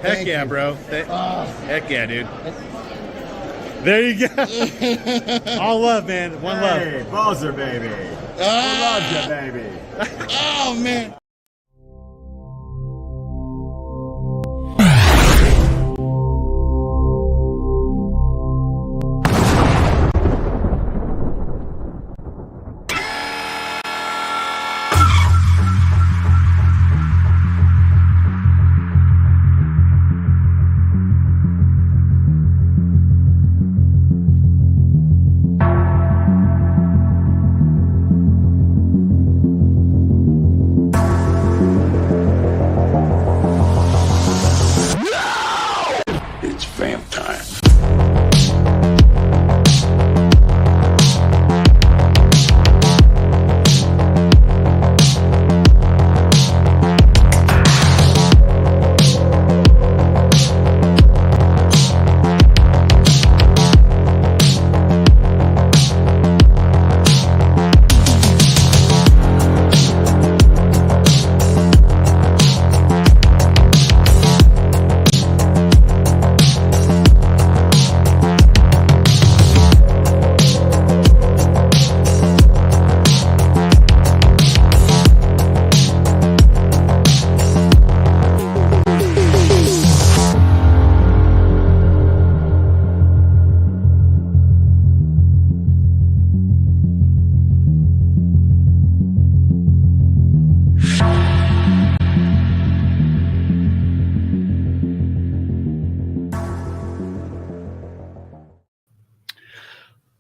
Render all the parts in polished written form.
Heck yeah, bro. Heck yeah, dude. There you go. All love, man. One love. Hey, Bowser, baby. Who loves you, baby? Oh, man.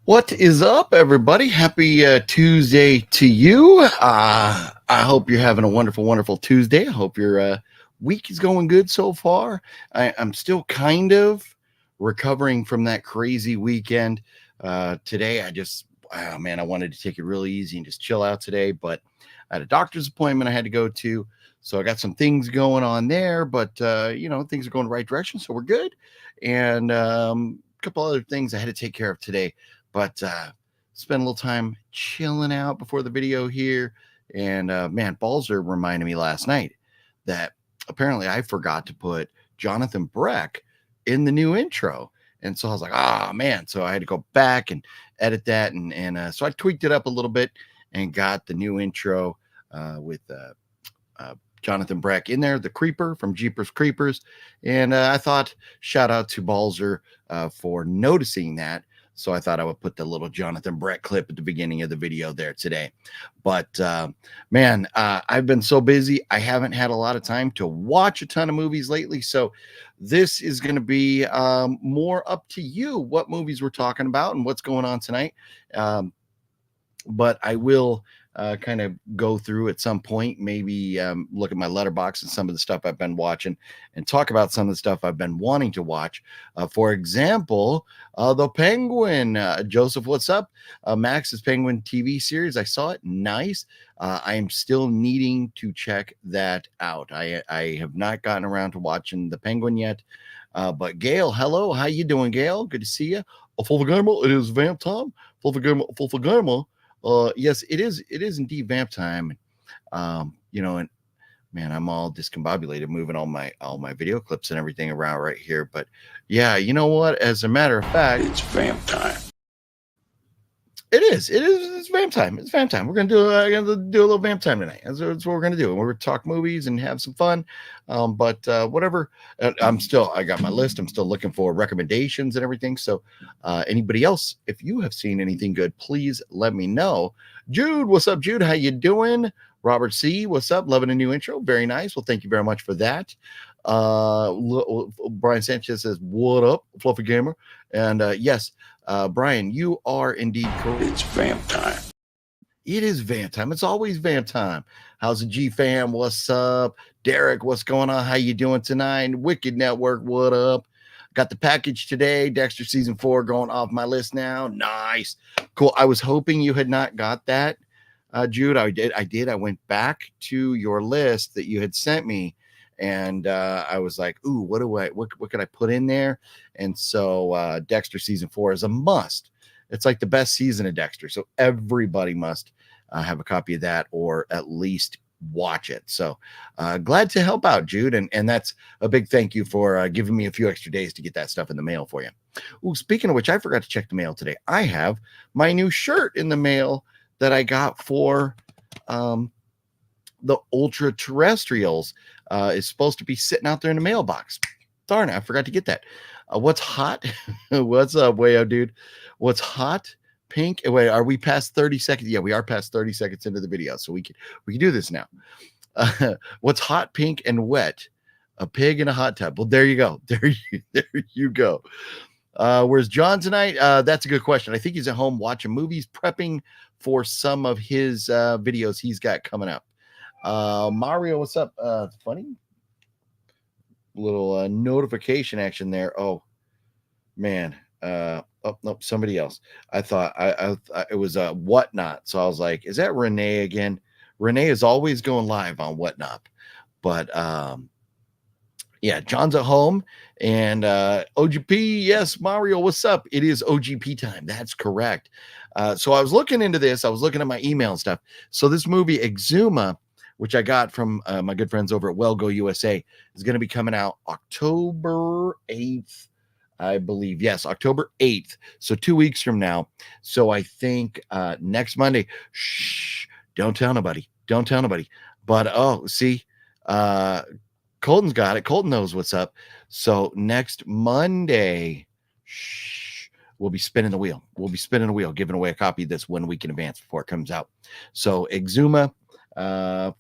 What is up, everybody? Happy Tuesday to you. I hope you're having a wonderful, wonderful Tuesday. I hope your week is going good so far. I'm still kind of recovering from that crazy weekend. Today, I wanted to take it really easy and just chill out today, but I had a doctor's appointment I had to go to. So I got some things going on there, but, things are going the right direction. So we're good. And a couple other things I had to take care of today. But spend a little time chilling out before the video here. And Balzer reminded me last night that apparently I forgot to put Jonathan Breck in the new intro. And so I was like, so I had to go back and edit that. And so I tweaked it up a little bit and got the new intro with Jonathan Breck in there, the Creeper from Jeepers Creepers. And I thought, shout out to Balzer for noticing that. So I thought I would put the little Jonathan Breck clip at the beginning of the video there today. But I've been so busy. I haven't had a lot of time to watch a ton of movies lately. So this is going to be more up to you what movies we're talking about and what's going on tonight. But I will kind of go through at some point, maybe look at my letterbox and some of the stuff I've been watching and talk about some of the stuff I've been wanting to watch. For example, The Penguin. Joseph, what's up? Max's Penguin TV series. I saw it. Nice. I am still needing to check that out. I have not gotten around to watching The Penguin yet. But Gale, hello. How you doing, Gale? Good to see you. Full gamer. It is vamp time. Full gamer. Yes, it is indeed vamp time. And man, I'm all discombobulated moving all my video clips and everything around right here. But yeah, you know what? As a matter of fact, it's vamp time. It's vamp time. It's vamp time. We're gonna do a little vamp time tonight. That's what we're gonna do. We're gonna talk movies and have some fun. But whatever. I got my list. I'm still looking for recommendations and everything. So anybody else, if you have seen anything good, please let me know. Jude, what's up, Jude? How you doing? Robert C, what's up? Loving a new intro. Very nice. Well, thank you very much for that. Brian Sanchez says, what up, Fluffy Gamer? And yes, Brian, you are indeed correct. It's vamp time. It is vamp time. It's always vamp time. How's the G fam? What's up? Derek, what's going on? How you doing tonight? Wicked Network, what up? Got the package today. Dexter season 4 going off my list now. Nice. Cool. I was hoping you had not got that, Jude. I did. I went back to your list that you had sent me. And I was like, ooh, what could I put in there? And so Dexter season 4 is a must. It's like the best season of Dexter. So everybody must have a copy of that, or at least watch it. So glad to help out, Jude. And that's a big thank you for giving me a few extra days to get that stuff in the mail for you. Ooh, speaking of which, I forgot to check the mail today. I have my new shirt in the mail that I got for the Ultra Terrestrials. Is supposed to be sitting out there in the mailbox. Darn it, I forgot to get that. What's hot? What's up, Wayo, dude? What's hot? Pink. Wait, are we past 30 seconds? Yeah, we are past 30 seconds into the video, so we can do this now. What's hot, pink, and wet? A pig in a hot tub. Well, there you go. There you go. Where's John tonight? That's a good question. I think he's at home watching movies, prepping for some of his videos he's got coming up. Mario, what's up? Funny little notification action there. Oh man. Oh nope, somebody else. I thought I it was Whatnot. So I was like, is that Renee again? Renee is always going live on Whatnot. But yeah, John's at home and OGP. Yes, Mario, what's up? It is OGP time. That's correct. So I was looking into this. I was looking at my email and stuff. So this movie Exuma, which I got from my good friends over at Well Go USA, is going to be coming out October 8th, I believe. Yes, October 8th. So 2 weeks from now. So I think next Monday, shh, don't tell nobody. Don't tell nobody. But, oh, see, Colton's got it. Colton knows what's up. So next Monday, shh, we'll be spinning the wheel. We'll be spinning the wheel, giving away a copy of this 1 week in advance before it comes out. So Exuma,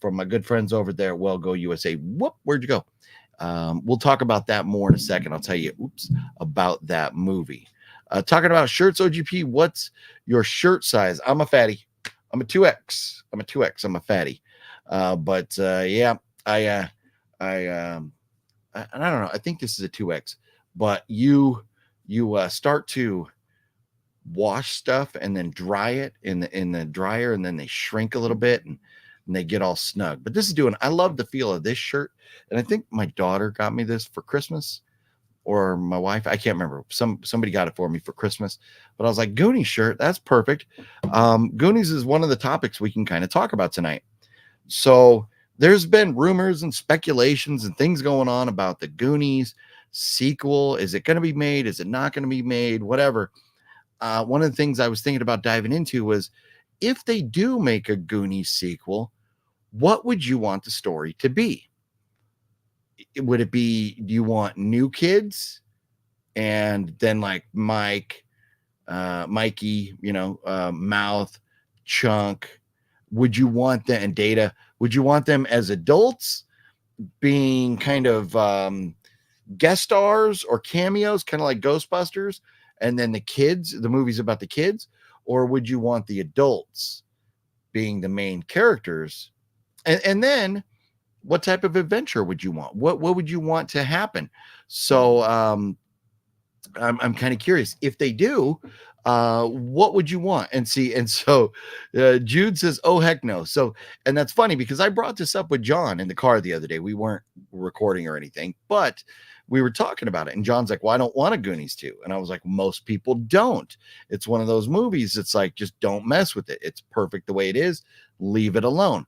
from my good friends over there at Well Go USA. Whoop, where'd you go? We'll talk about that more in a second. I'll tell you about that movie. Talking about shirts, OGP, what's your shirt size? I'm a fatty. I'm a 2X. I'm a fatty. But yeah, I don't know. I think this is a 2X. But you start to wash stuff and then dry it in the dryer, and then they shrink a little bit and they get all snug. But this is I love the feel of this shirt. And I think my daughter got me this for Christmas, or my wife. I can't remember. Somebody got it for me for Christmas. But I was like, Goonies shirt, that's perfect. Goonies is one of the topics we can kind of talk about tonight. So there's been rumors and speculations and things going on about the Goonies sequel. Is it going to be made? Is it not going to be made? Whatever. One of the things I was thinking about diving into was, if they do make a Goonies sequel, what would you want the story to be? Would it be, do you want new kids and then like Mikey, Mouth, Chunk? Would you want them, and Data, would you want them as adults being kind of guest stars or cameos, kind of like Ghostbusters, and then the kids, the movie's about the kids? Or would you want the adults being the main characters? And then what type of adventure would you want? What would you want to happen? So I'm kind of curious. If they do, what would you want? And so Jude says, oh, heck no. So, and that's funny because I brought this up with John in the car the other day. We weren't recording or anything, but we were talking about it. And John's like, well, I don't want a Goonies 2. And I was like, most people don't. It's one of those movies. It's like, just don't mess with it. It's perfect the way it is. Leave it alone.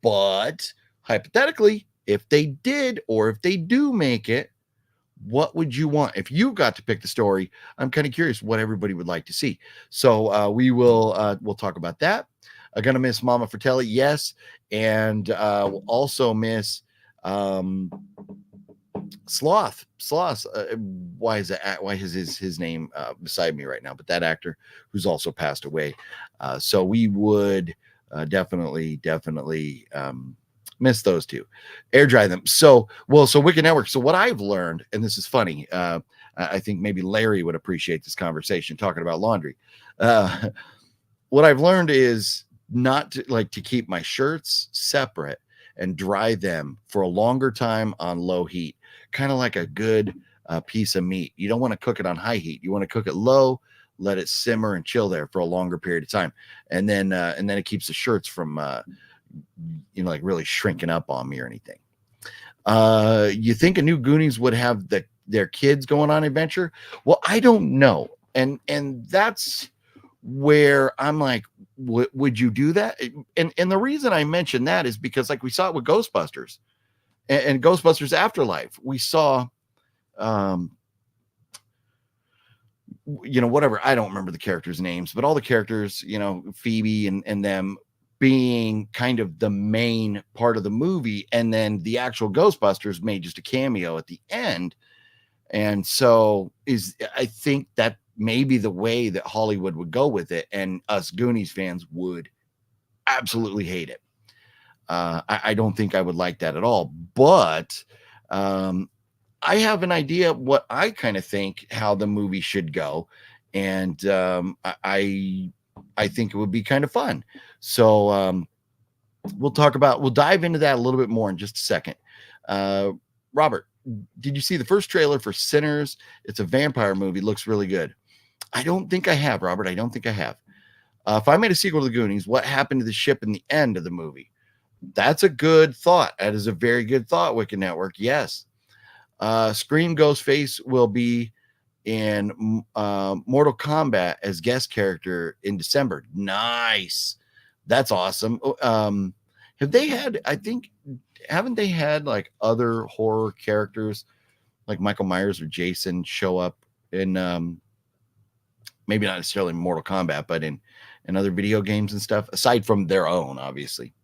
But hypothetically, if they did, or if they do make it, what would you want? If you got to pick the story, I'm kind of curious what everybody would like to see. So we'll talk about that. I'm going to miss Mama Fratelli. Yes. And we'll also miss Sloth. Why is his name beside me right now? But that actor who's also passed away. So we would definitely miss those two. Air dry them. So Wicked Network. So what I've learned, and this is funny, I think maybe Larry would appreciate this conversation talking about laundry. What I've learned is not to keep my shirts separate and dry them for a longer time on low heat, kind of like a good piece of meat. You don't want to cook it on high heat. You want to cook it low, let it simmer and chill there for a longer period of time. And then it keeps the shirts from, like really shrinking up on me or anything. You think a new Goonies would have their kids going on adventure? Well, I don't know. And that's where I'm like, would you do that? And the reason I mentioned that is because like we saw it with Ghostbusters and Ghostbusters Afterlife. We saw, whatever, I don't remember the characters' names, but all the characters, Phoebe and them being kind of the main part of the movie, and then the actual Ghostbusters made just a cameo at the end. And so I think that maybe the way that Hollywood would go with it, and us Goonies fans would absolutely hate it. I don't think I would like that at all, but I have an idea what I kind of think how the movie should go. And I think it would be kind of fun. So we'll dive into that a little bit more in just a second. Robert, did you see the first trailer for Sinners? It's a vampire movie. Looks really good. I don't think I have, Robert. I don't think I have. If I made a sequel to the Goonies, what happened to the ship in the end of the movie? That's a good thought. That is a very good thought, Wicked Network. Yes. Scream Ghostface will be in Mortal Kombat as guest character in December. Nice. That's awesome. Haven't they had like other horror characters like Michael Myers or Jason show up in maybe not necessarily Mortal Kombat, but in other video games and stuff, aside from their own, obviously.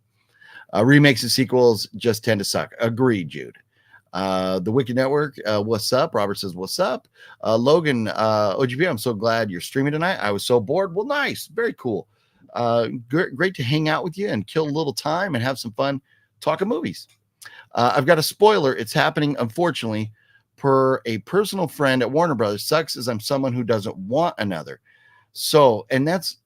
Remakes and sequels just tend to suck. Agreed, Jude. The Wicked Network, what's up? Robert says, what's up? Logan, OGP, I'm so glad you're streaming tonight. I was so bored. Well, nice. Very cool. Great to hang out with you and kill a little time and have some fun talking movies. I've got a spoiler. It's happening, unfortunately, per a personal friend at Warner Brothers. Sucks as I'm someone who doesn't want another. So, and that's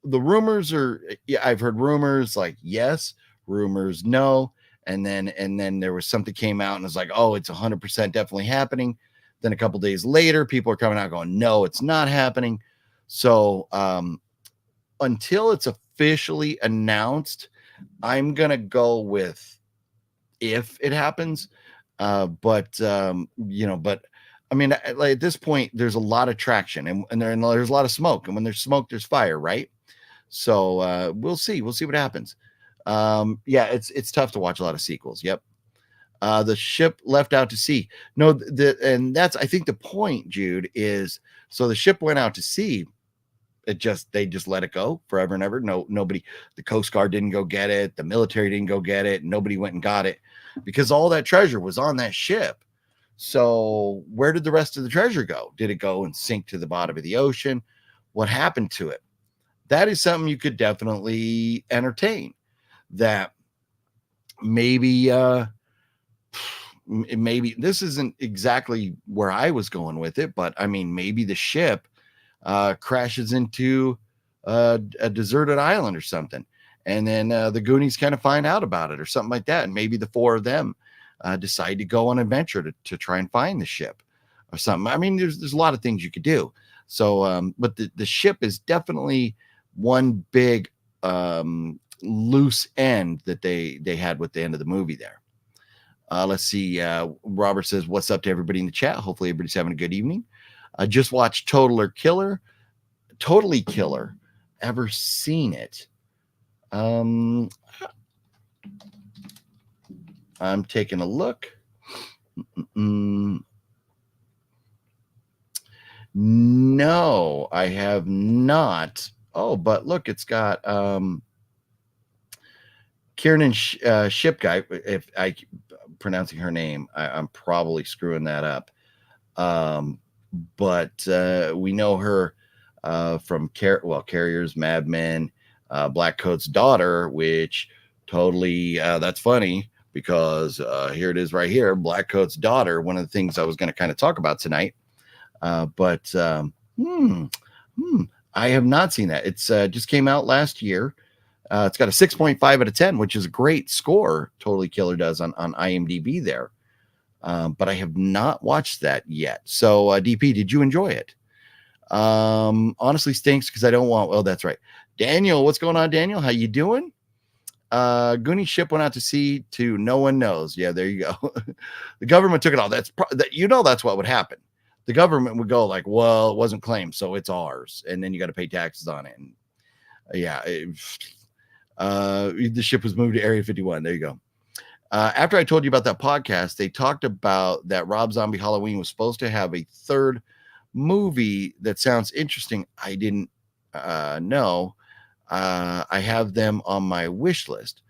the rumors are, yeah, I've heard rumors like yes, rumors no. And then there was something came out and it's like, oh, it's 100% definitely happening. Then a couple days later, people are coming out going, no, it's not happening. So until it's officially announced, I'm going to go with if it happens. But I mean, like at this point, there's a lot of traction and there's a lot of smoke. And when there's smoke, there's fire, right? So we'll see. We'll see what happens. Yeah, it's tough to watch a lot of sequels. Yep. The ship left out to sea. No, and that's, I think the point, Jude, is so the ship went out to sea. They just let it go forever and ever. Nobody, the Coast Guard didn't go get it. The military didn't go get it. Nobody went and got it because all that treasure was on that ship. So where did the rest of the treasure go? Did it go and sink to the bottom of the ocean? What happened to it? That is something you could definitely entertain. That maybe this isn't exactly where I was going with it, but I mean, maybe the ship crashes into a deserted island or something, and then the Goonies kind of find out about it or something like that, and maybe the four of them decide to go on an adventure to try and find the ship or something. I mean, there's a lot of things you could do. So, but the ship is definitely one big loose end that they had with the end of the movie there. Let's see. Robert says, what's up to everybody in the chat? Hopefully everybody's having a good evening. I just watched Totally Killer. Ever seen it? I'm taking a look. No, I have not. Oh, but look, it's got Kiernan Ship Guy. If I pronouncing her name, I'm probably screwing that up. But we know her from Carriers, Mad Men, Black Coat's Daughter, which totally that's funny because here it is right here, Black Coat's Daughter. One of the things I was going to kind of talk about tonight, but I have not seen that. It's just came out last year. It's got a 6.5 out of 10, which is a great score. Totally Killer does on IMDb there. But I have not watched that yet. So DP, did you enjoy it? Honestly stinks because I don't want, well, that's right. Daniel, what's going on, Daniel? How you doing? Goonie ship went out to sea to no one knows. Yeah, there you go. The government took it all. That's what would happen. the government would go like, well, it wasn't claimed, so it's ours, and then you got to pay taxes on it. And the ship was moved to Area 51. There you go. After I told you about that podcast, they talked about that Rob Zombie Halloween was supposed to have a third movie that sounds interesting. I didn't know. I have them on my wish list.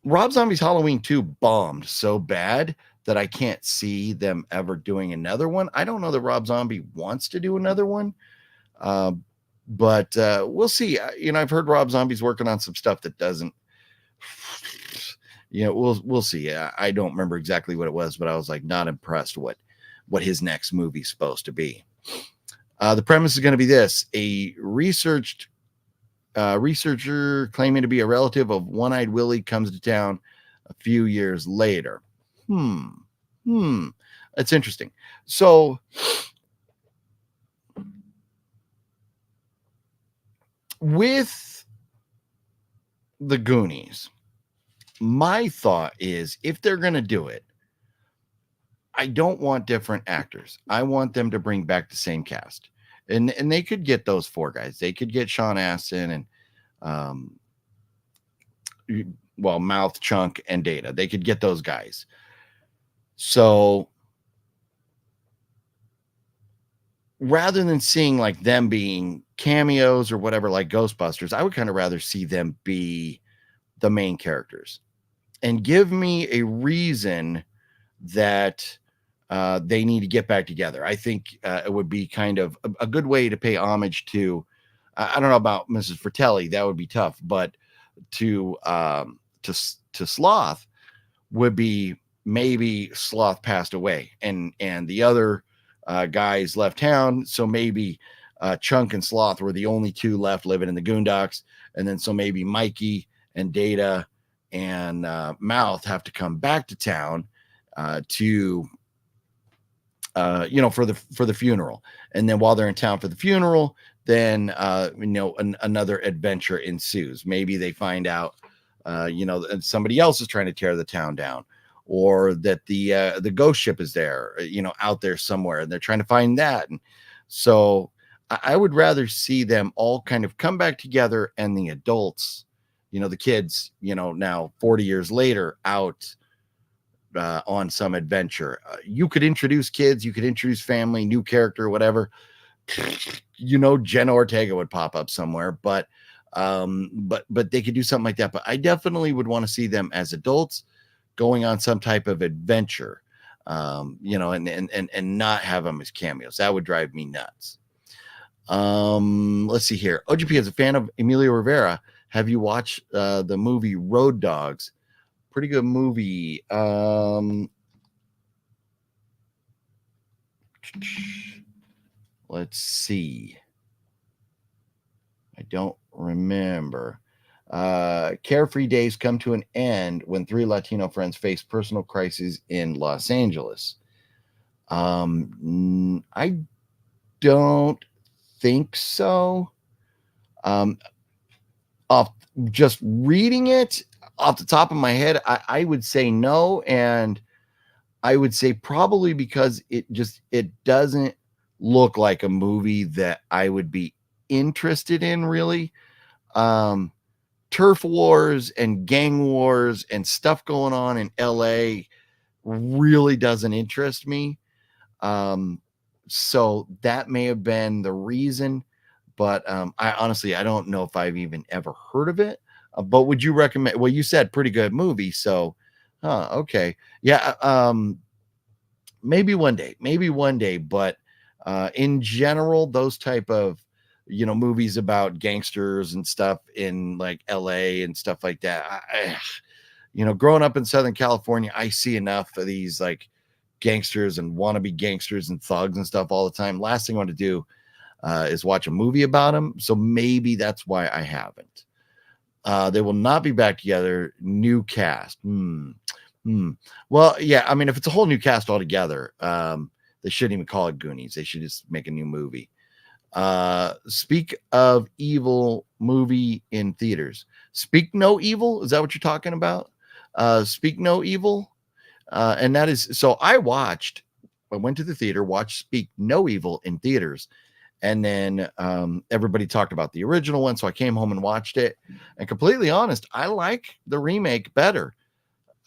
Rob Zombie's Halloween 2 bombed so bad that I can't see them ever doing another one. I don't know that Rob Zombie wants to do another one. But we'll see. I've heard Rob Zombie's working on some stuff that doesn't, we'll see. I don't remember exactly what it was, but I was like not impressed what his next movie's supposed to be. The premise is going to be this: a researcher claiming to be a relative of One-Eyed Willie comes to town a few years later. That's interesting. So with the Goonies, my thought is if they're going to do it, I don't want different actors. I want them to bring back the same cast. And they could get those 4 guys. They could get Sean Astin and Mouth, Chunk, and Data. They could get those guys. So rather than seeing like them being cameos or whatever, like Ghostbusters, I would kind of rather see them be the main characters and give me a reason that they need to get back together. I think it would be kind of a good way to pay homage to, I don't know about Mrs. Fratelli, that would be tough, but to Sloth would be maybe Sloth passed away and the other guys left town. So maybe Chunk and Sloth were the only 2 left living in the Goondocks. And then so maybe Mikey and Data and Mouth have to come back to town to for the funeral. And then while they're in town for the funeral, then another adventure ensues. Maybe they find out somebody else is trying to tear the town down, or that the ghost ship is there, out there somewhere, and they're trying to find that. And so I would rather see them all kind of come back together, and the adults, the kids, now 40 years later, out on some adventure. You could introduce kids, you could introduce family, new character, whatever. Jenna Ortega would pop up somewhere, but they could do something like that. But I definitely would want to see them as adults going on some type of adventure, and not have them as cameos. That would drive me nuts. Let's see here. OGP is a fan of Emilio Rivera. Have you watched the movie Road Dogs? Pretty good movie. Let's see. I don't remember. Carefree days come to an end when 3 Latino friends face personal crises in Los Angeles. I don't think so. Off just reading it off the top of my head, I would say no, and I would say probably because it doesn't look like a movie that I would be interested in, really. Turf wars and gang wars and stuff going on in LA really doesn't interest me. So that may have been the reason, but I honestly, I don't know if I've even ever heard of it. But would you recommend? Well, you said pretty good movie, so okay, yeah. Maybe one day, but in general, those type of movies about gangsters and stuff in like LA and stuff like that. Growing up in Southern California, I see enough of these like gangsters and wannabe gangsters and thugs and stuff all the time. Last thing I want to do is watch a movie about them. So maybe that's why I haven't. They will not be back together. New cast. Well, yeah. I mean, if it's a whole new cast altogether, they shouldn't even call it Goonies. They should just make a new movie. Speak of Evil movie in theaters. Speak No Evil. Is that what you're talking about? Speak No Evil. And that is, so I went to the theater, watched Speak No Evil in theaters. And then everybody talked about the original one. So I came home and watched it. And completely honest, I like the remake better.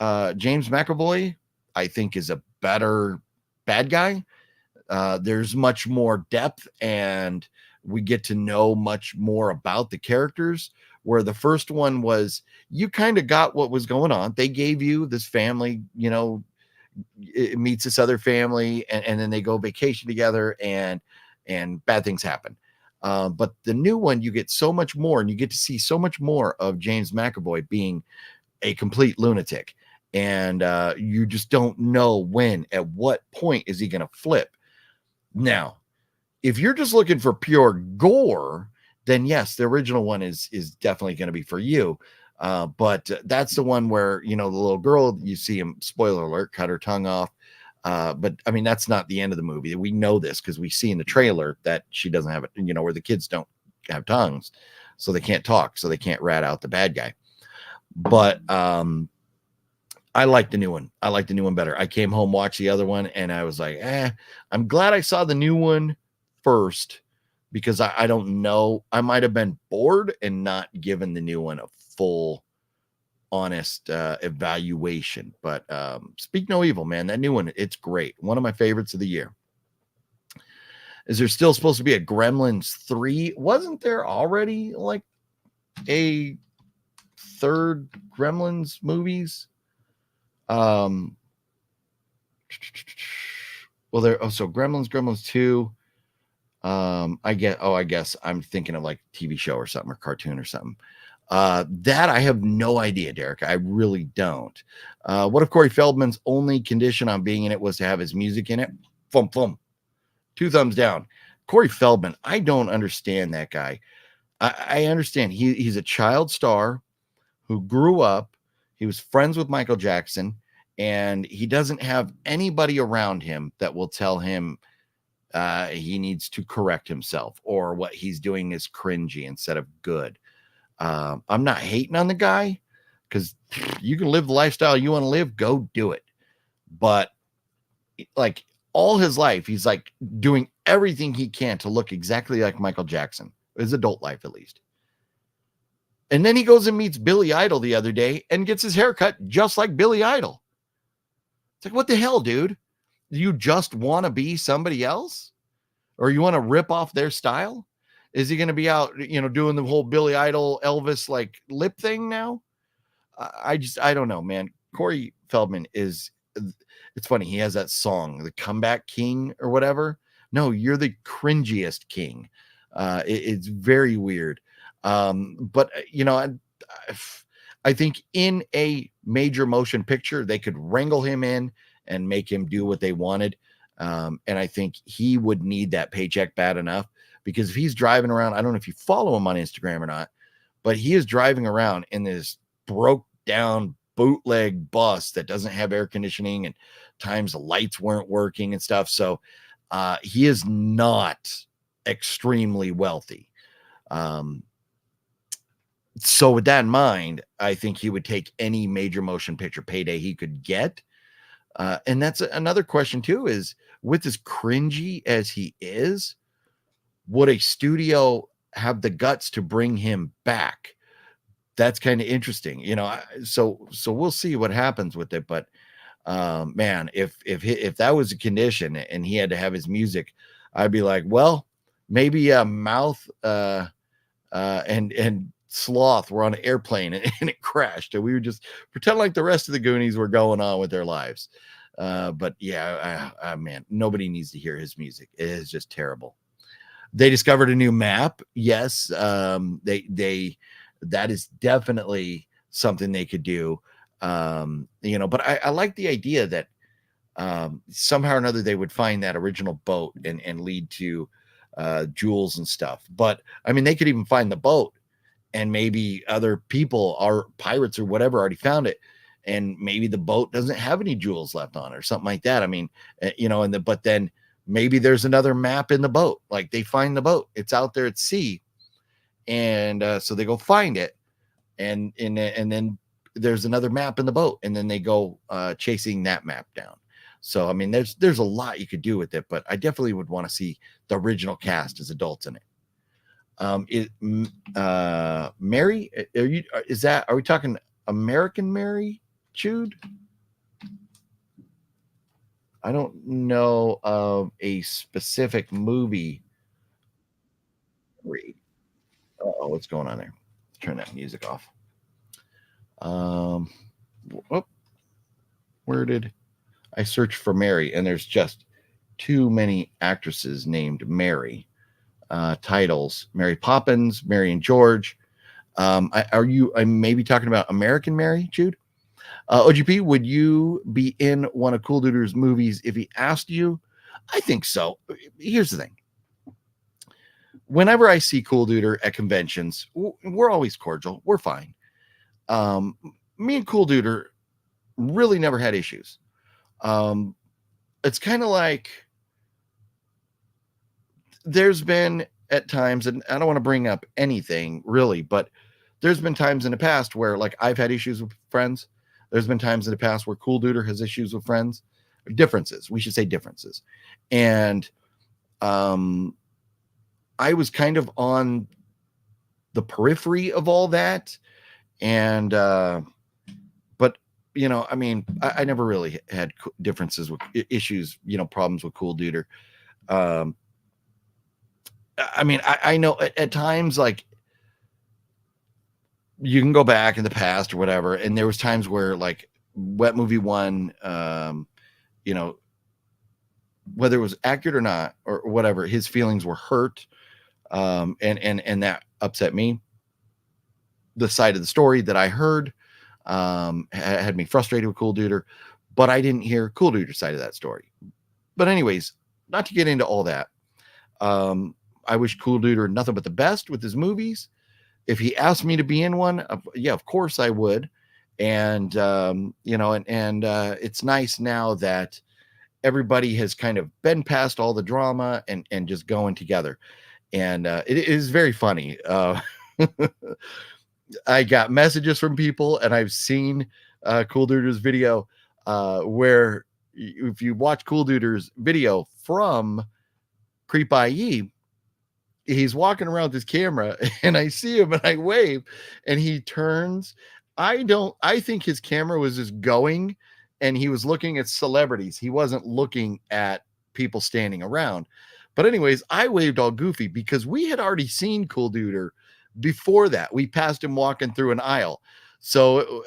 James McAvoy, I think, is a better bad guy. There's much more depth and we get to know much more about the characters, where the first one was, you kind of got what was going on. They gave you this family, it meets this other family and then they go vacation together and bad things happen. But the new one, you get so much more, and you get to see so much more of James McAvoy being a complete lunatic. And you just don't know at what point is he going to flip. Now, if you're just looking for pure gore, then yes, the original one is definitely going to be for you. But that's the one where, the little girl, you see him, spoiler alert, cut her tongue off. But I mean, that's not the end of the movie. We know this because we see in the trailer that she doesn't have it, where the kids don't have tongues, so they can't talk, so they can't rat out the bad guy. But I like the new one. I like the new one better. I came home, watched the other one, and I was like, I'm glad I saw the new one first, because I don't know. I might have been bored and not given the new one a full, honest evaluation. But Speak No Evil, man, that new one, it's great. One of my favorites of the year. Is there still supposed to be a Gremlins 3? Wasn't there already like a third Gremlins movies? So Gremlins 2. I guess I'm thinking of like TV show or something, or cartoon or something. That I have no idea, Derek. I really don't. What if Corey Feldman's only condition on being in it was to have his music in it? Thumb. 2 thumbs down. Corey Feldman, I don't understand that guy. I understand he's a child star who grew up. He was friends with Michael Jackson, and he doesn't have anybody around him that will tell him he needs to correct himself, or what he's doing is cringy instead of good. I'm not hating on the guy, because you can live the lifestyle you want to live, go do it. But like all his life, he's like doing everything he can to look exactly like Michael Jackson, his adult life at least. And then he goes and meets Billy Idol the other day and gets his hair cut just like Billy Idol. It's like, what the hell, dude? Do you just want to be somebody else? Or you want to rip off their style? Is he going to be out, doing the whole Billy Idol, Elvis like lip thing now? I don't know, man. Corey Feldman it's funny. He has that song, The Comeback King or whatever. No, you're the cringiest king. It's very weird. But I think in a major motion picture, they could wrangle him in and make him do what they wanted. And I think he would need that paycheck bad enough, because if he's driving around, I don't know if you follow him on Instagram or not, but he is driving around in this broke down bootleg bus that doesn't have air conditioning, and times the lights weren't working and stuff. So he is not extremely wealthy. So with that in mind, I think he would take any major motion picture payday he could get. And that's another question too, is with as cringy as he is, would a studio have the guts to bring him back? That's kind of interesting, so we'll see what happens with it. But man, if that was a condition and he had to have his music, I'd be like, well, maybe Mouth and Sloth were on an airplane and it crashed, and we would just pretend like the rest of the Goonies were going on with their lives. But yeah, man, nobody needs to hear his music. It is just terrible. They discovered a new map. Yes, that is definitely something they could do. But I like the idea that somehow or another they would find that original boat and lead to jewels and stuff. But I mean, they could even find the boat, and maybe other people, or pirates or whatever, already found it, and maybe the boat doesn't have any jewels left on it or something like that. I mean, but then maybe there's another map in the boat. Like they find the boat, it's out there at sea, and so they go find it, and then there's another map in the boat, and then they go chasing that map down. So I mean, there's a lot you could do with it, but I definitely would want to see the original cast as adults in it. Mary, are we talking American Mary Jude? I don't know of a specific movie. Oh, what's going on there? Turn that music off. Where did I search for Mary? And there's just too many actresses named Mary. Titles: Mary Poppins, Mary and George. I'm maybe talking about American Mary, Jude? OGP, would you be in one of Cool Duder's movies if he asked you? I think so. Here's the thing. Whenever I see Cool Duder at conventions, we're always cordial. We're fine. Me and Cool Duder really never had issues. It's kind of like there's been at times, and I don't want to bring up anything really, but there's been times in the past where like I've had issues with friends. There's been times in the past where Cool Duder has issues with friends. Differences. We should say differences. And I was kind of on the periphery of all that. And, but, you know, I mean, I never really had differences with issues, you know, problems with Cool Duder. I mean, I know at times, like, you can go back in the past or whatever, and there was times where, like, Wet Movie 1, you know, whether it was accurate or not, or whatever, his feelings were hurt, and that upset me. The side of the story that I heard had me frustrated with Cool Duder, but I didn't hear Cool Duder's side of that story. But anyways, not to get into all that, I wish Cool Duder nothing but the best with his movies. If he asked me to be in one, yeah, of course I would. And, you know, and it's nice now that everybody has kind of been past all the drama and just going together. And it is very funny. I got messages from people, and I've seen Cool Duder's video where if you watch Cool Duder's video from Creep I.E, he's walking around with his camera, and I see him and I wave, and he turns. I think his camera was just going, and he was looking at celebrities. He wasn't looking at people standing around. But anyways, I waved all goofy because we had already seen Cool Duder before that. We passed him walking through an aisle. So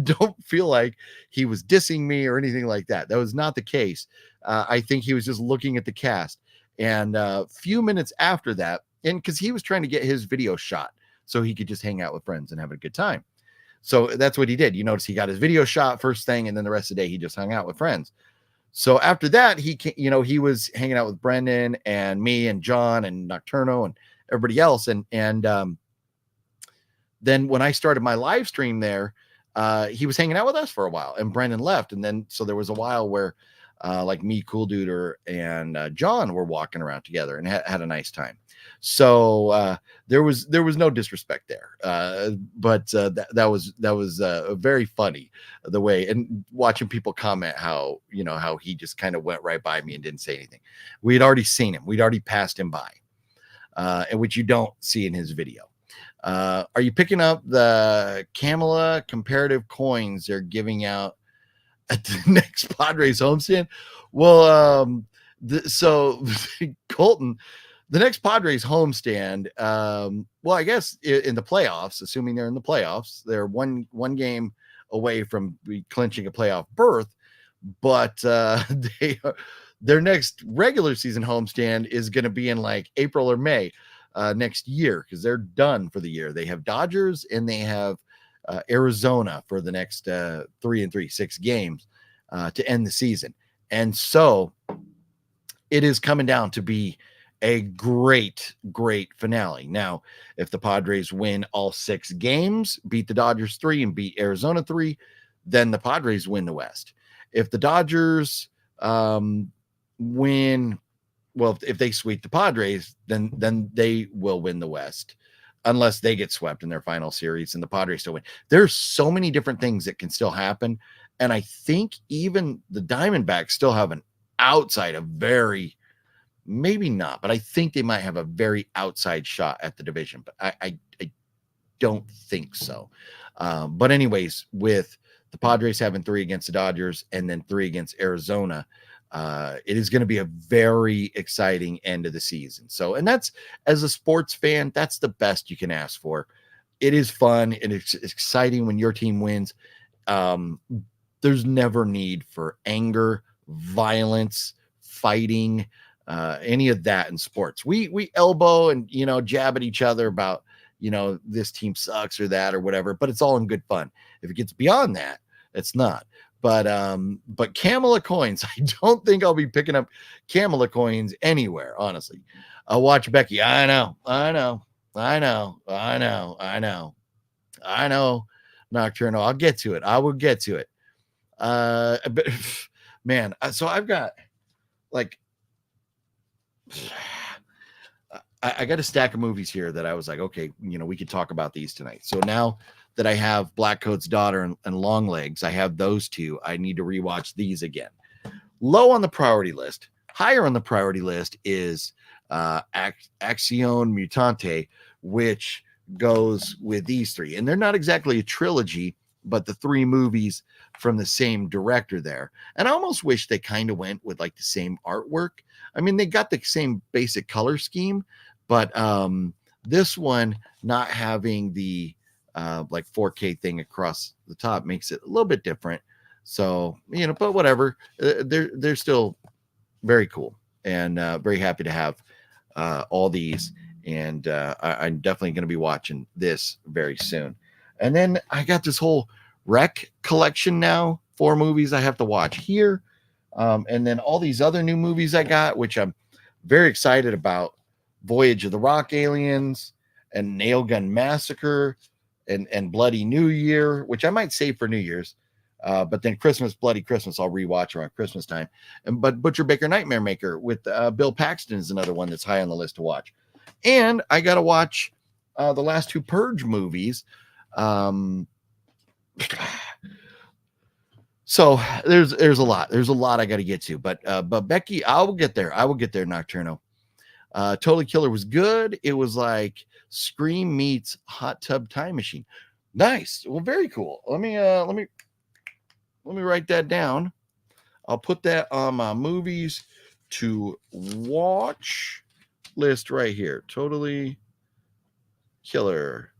don't feel like he was dissing me or anything like that. That was not the case. I think he was just looking at the cast. And a few minutes after that, and because he was trying to get his video shot so he could just hang out with friends and have a good time. So that's what he did. You notice he got his video shot first thing, and then the rest of the day he just hung out with friends. So after that, he was hanging out with Brendan and me and John and Nocturno and everybody else. And then when I started my live stream there, he was hanging out with us for a while, and Brendan left. And then, so there was a while where like me, Cool Duder, and John were walking around together and had a nice time. So there was no disrespect there, but that was very funny the way, and watching people comment how he just kind of went right by me and didn't say anything. We had already seen him. We'd already passed him by, and which you don't see in his video. Are you picking up the Camilla comparative coins they're giving out at the next Padres homestand? Well, so Colton, the next Padres homestand, well, I guess in the playoffs, assuming they're in the playoffs, they're one game away from clinching a playoff berth, but their next regular season homestand is going to be in like April or May next year, because they're done for the year. They have Dodgers and they have Arizona for the next 6 games to end the season. And so it is coming down to be a great finale. Now, if the Padres win all 6 games, beat the Dodgers 3 and beat Arizona 3, then the Padres win the West. If the Dodgers win, well, if they sweep the Padres, then they will win the West. unless they get swept in their final series and the Padres still win. There's so many different things that can still happen. And I think even the Diamondbacks still have an outside, a very, maybe not, but I think they might have a very outside shot at the division. But I don't think so. But anyways, with the Padres having 3 against the Dodgers and then 3 against Arizona, it is going to be a very exciting end of the season. So, and that's, as a sports fan, that's the best you can ask for. It is fun and it's exciting when your team wins. There's never need for anger, violence, fighting, any of that in sports. We elbow and, jab at each other about, this team sucks or that or whatever, but it's all in good fun. If it gets beyond that, it's not. But Camela coins, I don't think I'll be picking up Camela coins anywhere, honestly. I'll watch Becky. I know. Nocturnal. I'll get to it. I will get to it. But man, so I've got like, I got a stack of movies here that I was like, okay, we could talk about these tonight. So now that I have Blackcoat's Daughter and Longlegs, I have those 2. I need to rewatch these again. Low on the priority list. Higher on the priority list is Acción Mutante, which goes with these 3. And they're not exactly a trilogy, but the 3 movies from the same director there. And I almost wish they kind of went with like the same artwork. I mean, they got the same basic color scheme, but this one not having the like 4K thing across the top makes it a little bit different. So, but whatever, they're still very cool and very happy to have all these. And I'm definitely going to be watching this very soon. And then I got this whole rec collection now, 4 movies I have to watch here. And then all these other new movies I got, which I'm very excited about. Voyage of the Rock Aliens and Nail Gun Massacre and Bloody New Year, which I might save for New Year's. But then Bloody Christmas, I'll rewatch around Christmas time. But Butcher Baker Nightmare Maker with Bill Paxton is another one that's high on the list to watch. And I got to watch the last 2 Purge movies. So there's a lot. There's a lot I got to get to. But Becky, I will get there. Nocturno. Totally Killer was good. It was like Scream meets Hot Tub Time Machine. Nice. Well, very cool. Let me write that down. I'll put that on my movies to watch list right here. Totally Killer.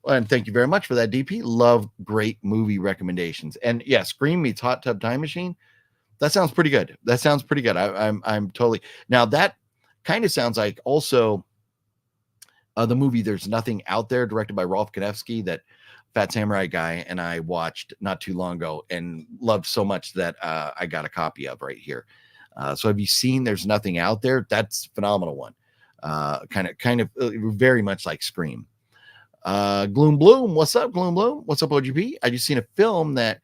And thank you very much for that, DP. Love great movie recommendations. And yeah, Scream meets Hot Tub Time Machine. That sounds pretty good. I'm totally. Now that kind of sounds like also the movie There's Nothing Out There, directed by Rolf Konevsky, that Fat Samurai guy and I watched not too long ago and loved so much that I got a copy of right here. So have you seen There's Nothing Out There? That's a phenomenal one. Kind of very much like Scream. Gloom Bloom, what's up, Gloom Bloom? What's up, OGP? I just seen a film that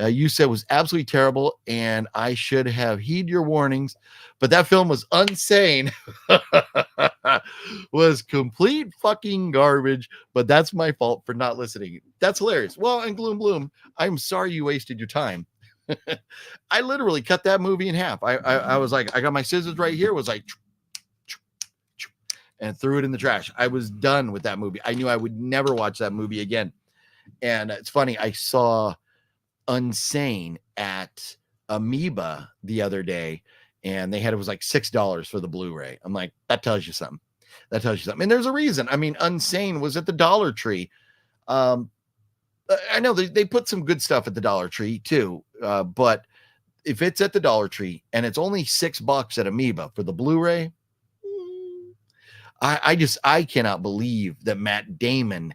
you said was absolutely terrible, and I should have heed your warnings, but that film was insane. Was complete fucking garbage, but that's my fault for not listening. That's hilarious. Well, and Gloom Bloom, I'm sorry you wasted your time. I literally cut that movie in half. I was like, I got my scissors right here, was like, and threw it in the trash. I was done with that movie. I knew I would never watch that movie again. And it's funny, I saw Unsane at Amoeba the other day, and they had, it was like $6 for the Blu-ray. I'm like, that tells you something. And there's a reason. I mean, Unsane was at the Dollar Tree. I know they put some good stuff at the Dollar Tree too, but if it's at the Dollar Tree and it's only $6 at Amoeba for the Blu-ray, I cannot believe that Matt Damon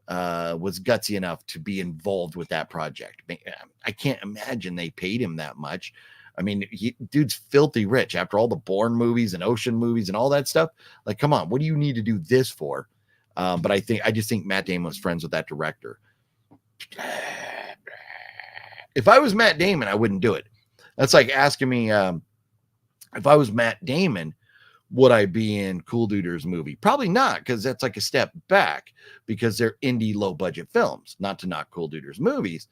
was gutsy enough to be involved with that project. I can't imagine they paid him that much. I mean, dude's filthy rich after all the Bourne movies and Ocean movies and all that stuff. Like, come on, what do you need to do this for? But I just think Matt Damon was friends with that director. If I was Matt Damon, I wouldn't do it. That's like asking me if I was Matt Damon, Would I be in Cool Duder's movie? Probably not, because that's like a step back, because they're indie low budget films. Not to knock Cool Duder's movies,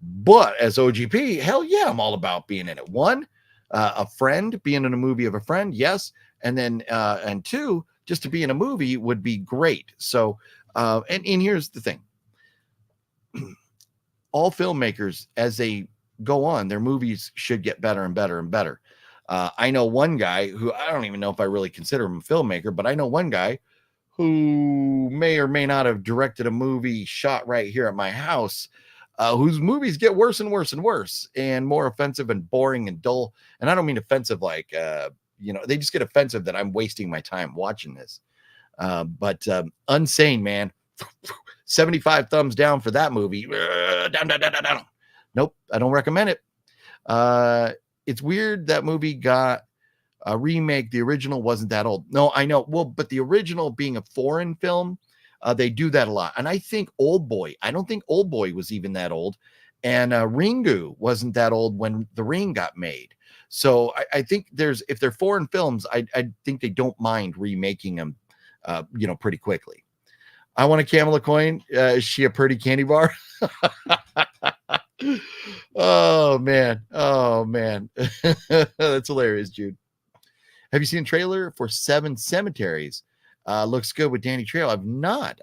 but as OGP, hell yeah, I'm all about being in it. One, a friend, being in a movie of a friend, yes, and then and two, just to be in a movie would be great. So and here's the thing. All filmmakers, as they go on, their movies should get better and better and better. I know one guy who, I don't even know if I really consider him a filmmaker, but I know one guy who may or may not have directed a movie shot right here at my house, whose movies get worse and worse and worse and more offensive and boring and dull. And I don't mean offensive like, they just get offensive that I'm wasting my time watching this. But Unsane, man, 75 thumbs down for that movie. Down. Nope, I don't recommend it. It's weird that movie got a remake. The original wasn't that old. No, I know. Well, but the original being a foreign film, they do that a lot. And I think I don't think Old Boy was even that old. And Ringu wasn't that old when The Ring got made. So I think if they're foreign films, I think they don't mind remaking them, pretty quickly. I want a Camela coin. Is she a pretty candy bar? Oh man. That's hilarious, Jude. Have you seen a trailer for Seven Cemeteries? Looks good with Danny Trejo.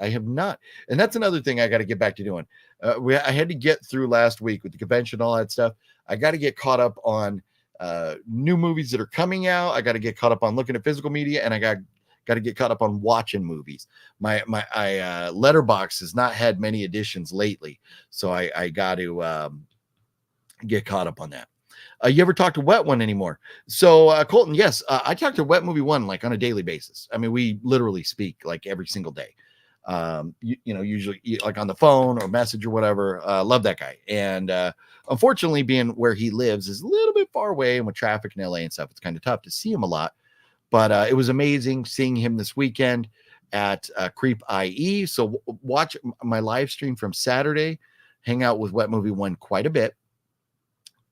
I have not. And that's another thing I got to get back to doing. I had to get through last week with the convention, all that stuff. I got to get caught up on new movies that are coming out. I got to get caught up on looking at physical media, and I got to get caught up on watching movies. My Letterbox has not had many additions lately, so I got to get caught up on that. You ever talk to Wet One anymore? So Colton, yes, I talk to Wet Movie One like on a daily basis. I mean, we literally speak like every single day. Usually like on the phone or message or whatever. Love that guy. And unfortunately, being where he lives is a little bit far away, and with traffic in LA and stuff, it's kind of tough to see him a lot. But it was amazing seeing him this weekend at Creep I.E. So watch my live stream from Saturday, hang out with Wet Movie One quite a bit.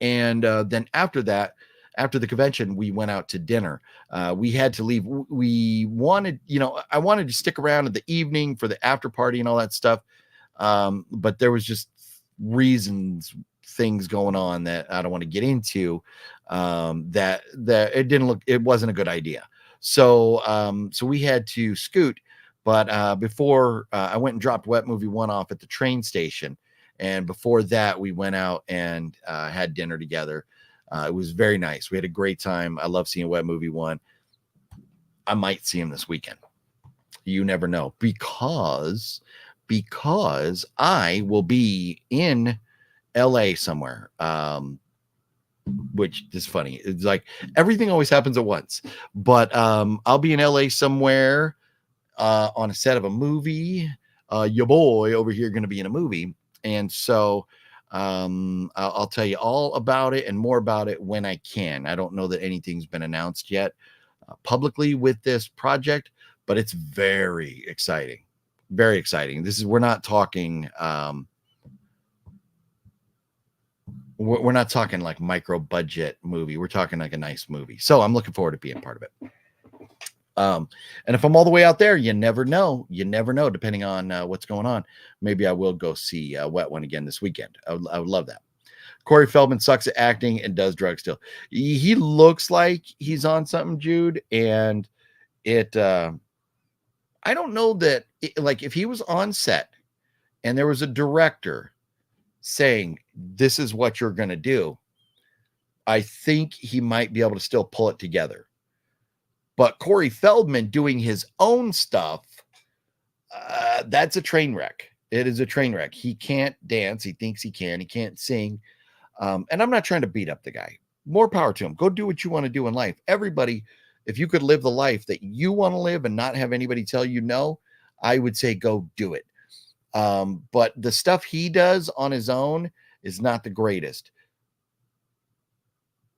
And then after that, after the convention, we went out to dinner. We had to leave. We wanted, I wanted to stick around in the evening for the after party and all that stuff. But there was just things going on that I don't want to get into, that it wasn't a good idea. So we had to scoot. But before I went and dropped Wet Movie One off at the train station. And before that, we went out and had dinner together. It was very nice. We had a great time. I love seeing Wet Movie One. I might see him this weekend. You never know, because I will be in LA somewhere, which is funny. It's like everything always happens at once. But I'll be in LA somewhere on a set of a movie. Your boy over here going to be in a movie. And so I'll tell you all about it and more about it when I can. I don't know that anything's been announced yet publicly with this project, but it's very exciting. Very exciting. We're not talking we're not talking like micro budget movie. We're talking like a nice movie. So I'm looking forward to being part of it. And if I'm all the way out there, you never know, depending on what's going on. Maybe I will go see Wet One again this weekend. I would love that. Corey Feldman sucks at acting and does drugs still. He looks like he's on something, Jude. And I don't know that like if he was on set and there was a director saying, this is what you're going to do, I think he might be able to still pull it together. But Corey Feldman doing his own stuff, that's a train wreck. It is a train wreck. He can't dance. He thinks he can. He can't sing. And I'm not trying to beat up the guy. More power to him. Go do what you want to do in life. Everybody, if you could live the life that you want to live and not have anybody tell you no, I would say go do it. But the stuff he does on his own is not the greatest.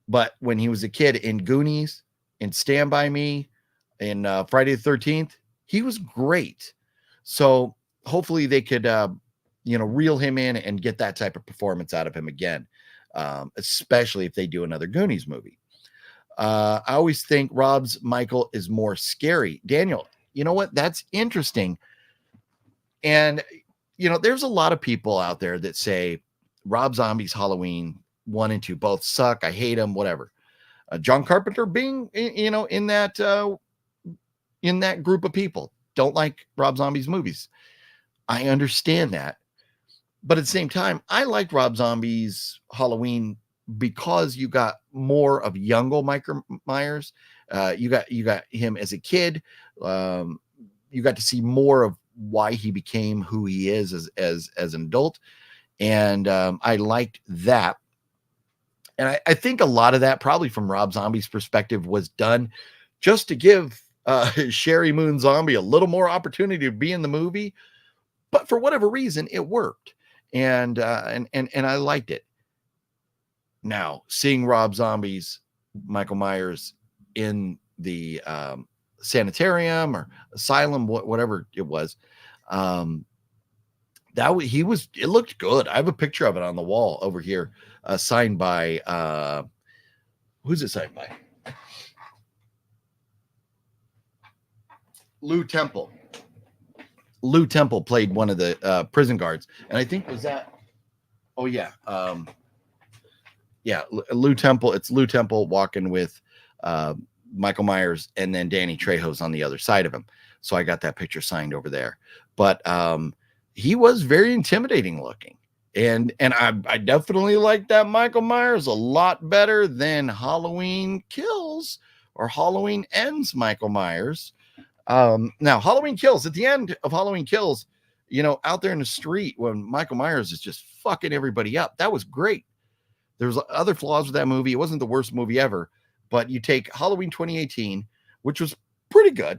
But when he was a kid in Goonies, in Stand By Me, in Friday the 13th, he was great. So hopefully they could, reel him in and get that type of performance out of him again, especially if they do another Goonies movie. I always think Rob's Michael is more scary. Daniel, you know what? That's interesting. And, there's a lot of people out there that say Rob Zombie's Halloween 1 and 2 both suck. I hate them, whatever. John Carpenter being, in that group of people, don't like Rob Zombie's movies. I understand that. But at the same time, I liked Rob Zombie's Halloween because you got more of Youngle Michael Myers. You got him as a kid. You got to see more of why he became who he is as an adult. And I liked that. And I think a lot of that, probably from Rob Zombie's perspective, was done just to give Sherry Moon Zombie a little more opportunity to be in the movie. But for whatever reason, it worked. And I liked it. Now, seeing Rob Zombie's Michael Myers in the sanitarium or asylum, whatever it was, it looked good. I have a picture of it on the wall over here, signed by who's it signed by? Lou Temple. Lou Temple played one of the prison guards, and I think was that. Oh yeah, Lou Temple. It's Lou Temple walking with Michael Myers, and then Danny Trejo's on the other side of him. So I got that picture signed over there. But he was very intimidating looking, and I definitely like that Michael Myers a lot better than Halloween Kills or Halloween Ends Michael Myers. Now Halloween Kills, at the end of Halloween Kills, out there in the street when Michael Myers is just fucking everybody up, that was great. There's other flaws with that movie. It wasn't the worst movie ever, but you take Halloween 2018, which was pretty good,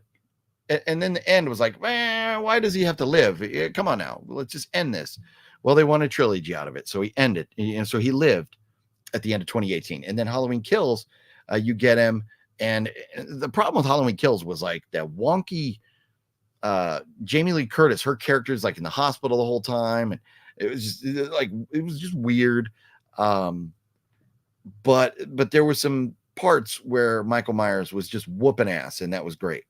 and then the end was like, man, why does he have to live? Come on now, let's just end this. Well, they want a trilogy out of it, so he ended, and so he lived at the end of 2018. And then Halloween Kills, you get him. And the problem with Halloween Kills was like that wonky Jamie Lee Curtis, her character is like in the hospital the whole time. And it was just weird. But there were some parts where Michael Myers was just whooping ass, and that was great.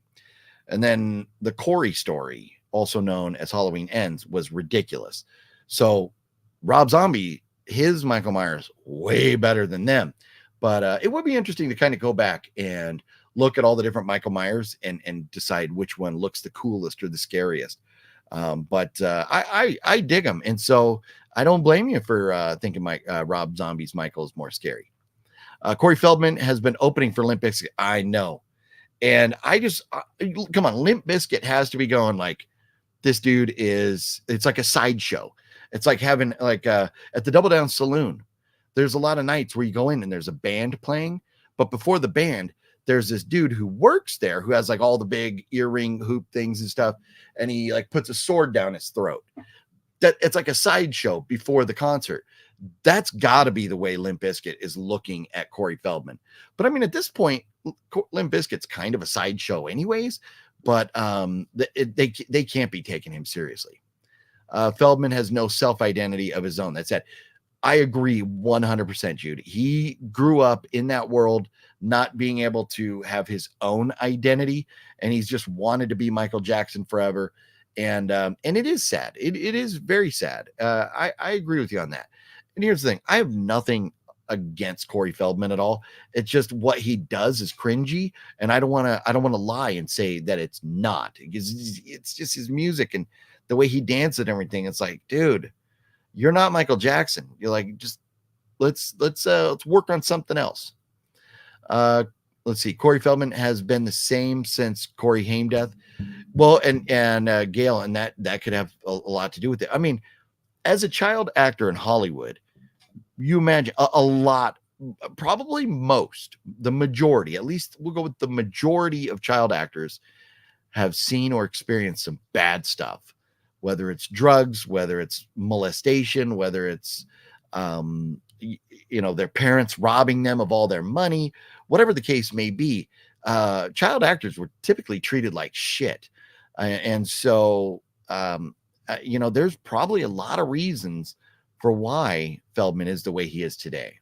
And then the Corey story, also known as Halloween Ends, was ridiculous. So Rob Zombie, his Michael Myers, way better than them. But it would be interesting to kind of go back and look at all the different Michael Myers and decide which one looks the coolest or the scariest. But I dig them. And so I don't blame you for thinking Rob Zombie's Michael is more scary. Corey Feldman has been opening for Limp Bizkit. I know. And I just, come on, Limp Bizkit has to be going like, this dude it's like a sideshow. It's like having like at the Double Down Saloon. There's a lot of nights where you go in and there's a band playing, but before the band, there's this dude who works there who has like all the big earring hoop things and stuff. And he like puts a sword down his throat. That it's like a sideshow before the concert. That's gotta be the way Limp Bizkit is looking at Corey Feldman. But I mean, at this point, Limp Bizkit's kind of a sideshow anyways, but they can't be taking him seriously. Feldman has no self-identity of his own. That's it. I agree 100%, Jude. He grew up in that world, not being able to have his own identity, and he's just wanted to be Michael Jackson forever. And it is sad. It is very sad. I agree with you on that. And here's the thing: I have nothing against Corey Feldman at all. It's just what he does is cringy, and I don't want to lie and say that it's not, because it's just his music and the way he dances and everything. It's like, dude, you're not Michael Jackson. You're like, just let's work on something else. Let's see. Corey Feldman has been the same since Corey Haim death. Well, and Gale, and that could have a lot to do with it. I mean, as a child actor in Hollywood, you imagine a lot, probably the majority, at least we'll go with the majority of child actors have seen or experienced some bad stuff. Whether it's drugs, whether it's molestation, whether it's, their parents robbing them of all their money, whatever the case may be, child actors were typically treated like shit. And so, there's probably a lot of reasons for why Feldman is the way he is today.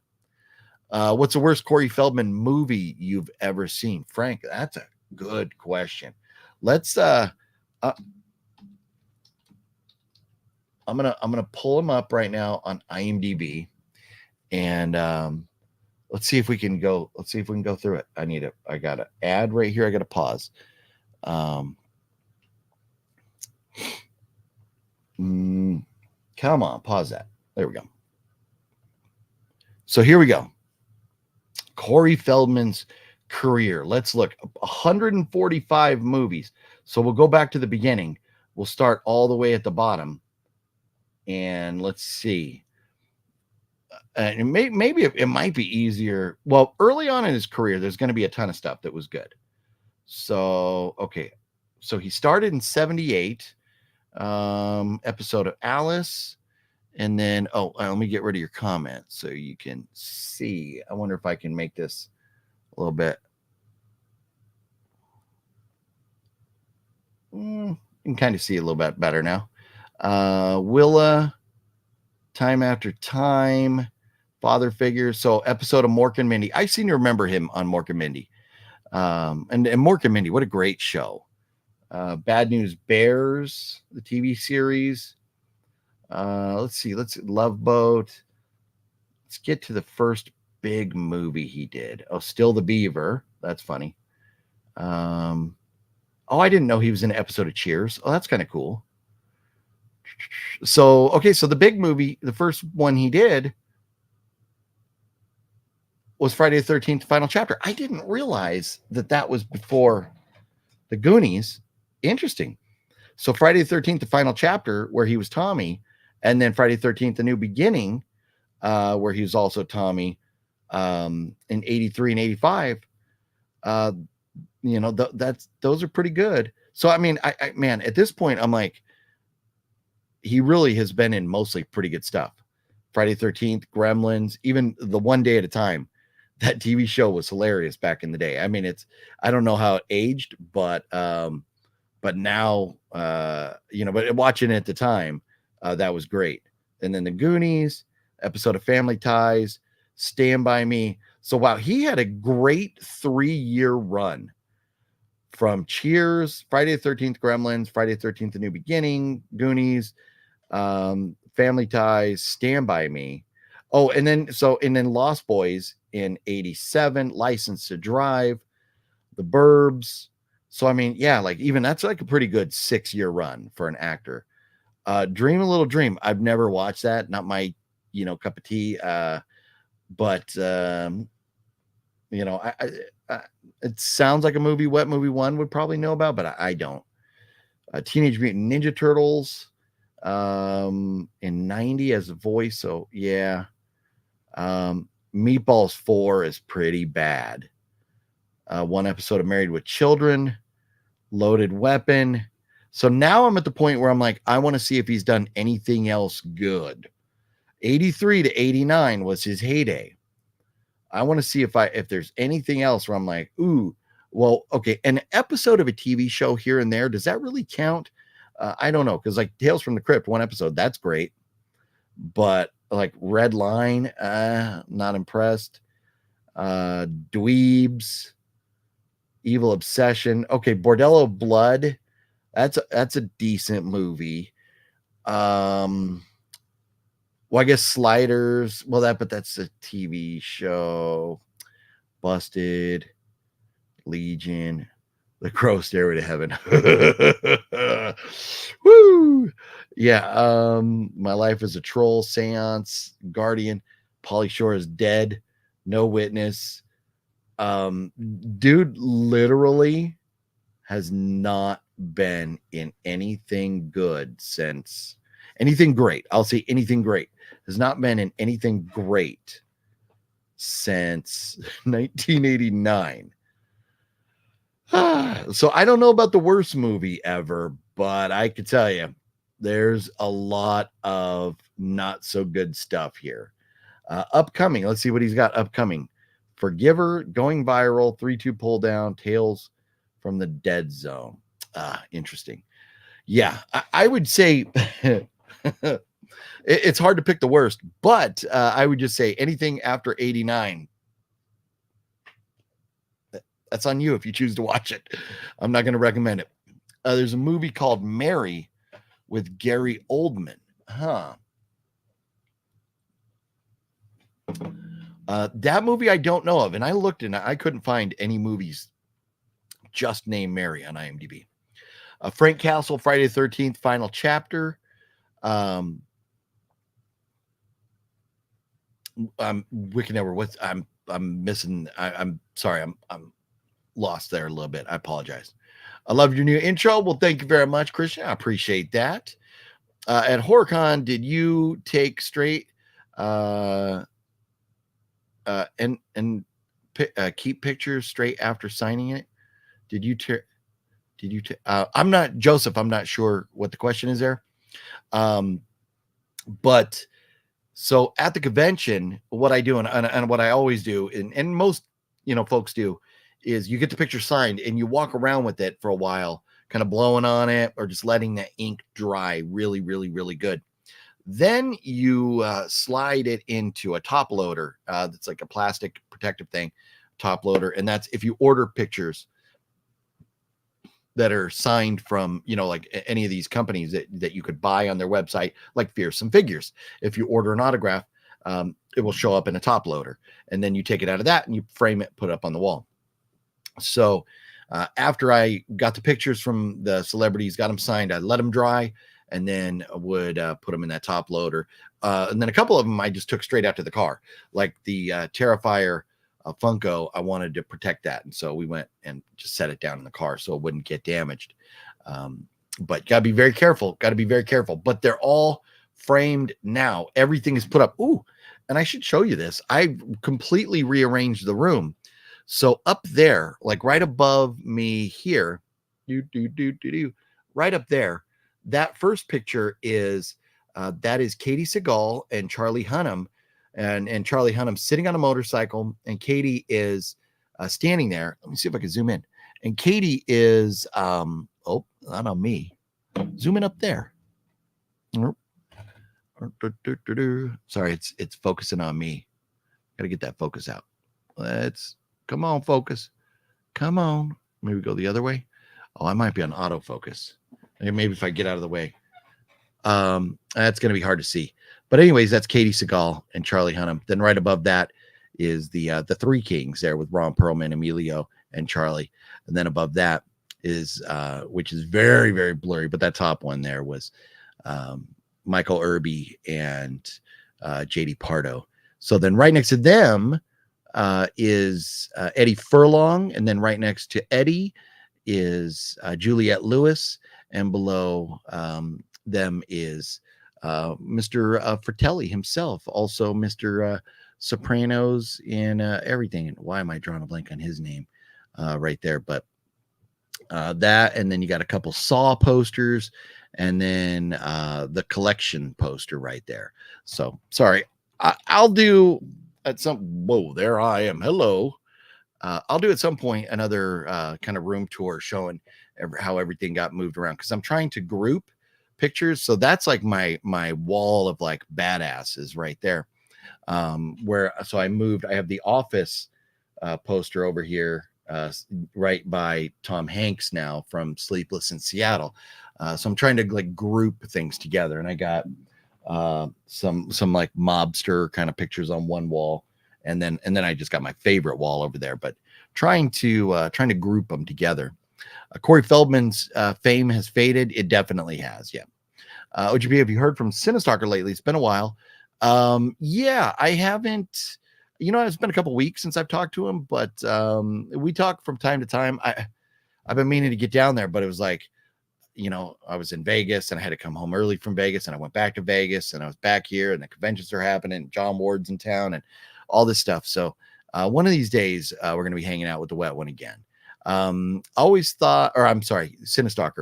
What's the worst Corey Feldman movie you've ever seen? Frank, that's a good question. Let's I'm gonna pull him up right now on IMDb, and let's see if we can go through it. I got an ad right here. I got to pause. Come on, pause that. There we go. So here we go. Corey Feldman's career. Let's look. 145 movies. So we'll go back to the beginning. We'll start all the way at the bottom. And let's see. And maybe it might be easier. Well, early on in his career, there's going to be a ton of stuff that was good. So, okay. So he started in 78, episode of Alice. And then, let me get rid of your comments so you can see. I wonder if I can make this a little bit. You can kind of see a little bit better now. Willa, Time After Time, Father Figures. So episode of Mork and Mindy. I seem to remember him on Mork and Mindy. And Mork and Mindy, what a great show. Bad News Bears, the TV series. Let's see. Love Boat. Let's get to the first big movie he did. Oh, Still the Beaver. That's funny. I didn't know he was in an episode of Cheers. Oh, that's kind of cool. So, okay. So the big movie, the first one he did was Friday the 13th, Final Chapter. I didn't realize that was before the Goonies. Interesting. So Friday the 13th, the Final Chapter, where he was Tommy, and then Friday the 13th, The New Beginning, where he was also Tommy, in 83 and 85. Those are pretty good. So, I mean, man, at this point, I'm like, he really has been in mostly pretty good stuff. Friday the 13th, Gremlins, even the One Day at a Time. That TV show was hilarious back in the day. I mean, I don't know how it aged, but now, but watching it at the time, that was great. And then the Goonies, episode of Family Ties, Stand By Me. So, wow, he had a great 3-year run from Cheers, Friday the 13th, Gremlins, Friday the 13th, The New Beginning, Goonies, Family Ties, Stand By Me. Oh, and then Lost Boys in 87, License to Drive, The Burbs. So, I mean, yeah, like even that's like a pretty good 6-year run for an actor. Dream a Little Dream. I've never watched that. Not my, cup of tea. But it sounds like a movie Wet Movie 1 would probably know about, but I don't. Teenage Mutant Ninja Turtles in 90 as a voice. So, yeah. Meatballs 4 is pretty bad. One episode of Married with Children, Loaded Weapon. So now I'm at the point where I'm like, I want to see if he's done anything else good. 83 to 89 was his heyday. I want to see if there's anything else where I'm like, ooh, well, okay. An episode of a TV show here and there, does that really count? I don't know. Cause like Tales from the Crypt, one episode, that's great. But like Red Line, not impressed. Dweebs, Evil Obsession. Okay. Bordello Blood. That's a decent movie. Well, I guess Sliders. Well, that's a TV show. Busted, Legion, The Crow Stairway to Heaven. Woo! Yeah. My Life as a Troll, Seance, Guardian, Pauly Shore is Dead, No Witness. Dude literally has not been in anything good since anything great. I'll say anything great. Has not been in anything great since 1989. So I don't know about the worst movie ever, but I could tell you there's a lot of not so good stuff here. Upcoming, let's see what he's got upcoming. Forgiver, Going Viral, 3-2 Pull Down, Tales from the Dead Zone. Interesting. Yeah, I would say it's hard to pick the worst, but I would just say anything after 89 That's on you if you choose to watch it. I'm not going to recommend it. There's a movie called Mary with Gary Oldman. That movie I don't know of, and I looked and I couldn't find any movies just named Mary on IMDb. Frank Castle, Friday the 13th, final chapter. Wicked Never. I'm missing. I'm sorry. I'm lost there a little bit. I apologize. I love your new intro. Well, thank you very much, Christian. I appreciate that. At HorrorCon, did you take straight and keep pictures straight after signing it? I'm not Joseph. I'm not sure what the question is there. But so at the convention, what I do and what I always do, and most folks do, is you get the picture signed and you walk around with it for a while, kind of blowing on it or just letting the ink dry really, really, really good. Then you slide it into a top loader. That's like a plastic protective thing, top loader. And that's if you order pictures that are signed from, like any of these companies that you could buy on their website, like Fearsome Figures. If you order an autograph, it will show up in a top loader. And then you take it out of that and you frame it, put it up on the wall. So after I got the pictures from the celebrities, got them signed, I let them dry, and then would put them in that top loader. And then a couple of them I just took straight out to the car, like the Terrifier Funko. I wanted to protect that, and so we went and just set it down in the car so it wouldn't get damaged. But gotta be very careful. But they're all framed now. Everything is put up. Ooh, and I should show you this. I completely rearranged the room. So up there, like right above me here, right up there, that first picture is that is Katie Seagal and Charlie Hunnam, and Charlie Hunnam sitting on a motorcycle, and Katie is standing there. Let me see if I can zoom in. And Katie is not on me. Zoom in up there. Sorry, it's focusing on me. Got to get that focus out. Come on, focus. Come on. Maybe go the other way. Oh, I might be on autofocus. Maybe if I get out of the way. That's going to be hard to see. But anyways, that's Katie Seagal and Charlie Hunnam. Then right above that is the Three Kings there with Ron Perlman, Emilio, and Charlie. And then above that is, which is very, very blurry, but that top one there was Michael Irby and JD Pardo. So then right next to them is Eddie Furlong, and then right next to Eddie is Juliette Lewis, and below them is Mr. Fratelli himself, also Mr. Sopranos in everything. And why am I drawing a blank on his name right there? But that, and then you got a couple Saw posters, and then the collection poster right there. So sorry, I'll do at some. Whoa, there I am. Hello. I'll do at some point another kind of room tour showing how everything got moved around, because I'm trying to group pictures. So that's like my wall of like badasses right there. So I have the Office poster over here right by Tom Hanks now from Sleepless in Seattle. So I'm trying to like group things together, and I got some like mobster kind of pictures on one wall, and then I just got my favorite wall over there, but trying to group them together. Corey Feldman's fame has faded. It definitely has. Yeah. OGB, have you heard from Cinestalker lately? It's been a while. Yeah, I haven't. It's been a couple weeks since I've talked to him, but we talk from time to time. I've been meaning to get down there, but it was like, I was in Vegas and I had to come home early from Vegas, and I went back to Vegas, and I was back here, and the conventions are happening. John Ward's in town and all this stuff. So one of these days we're going to be hanging out with the wet one again. Cinestalker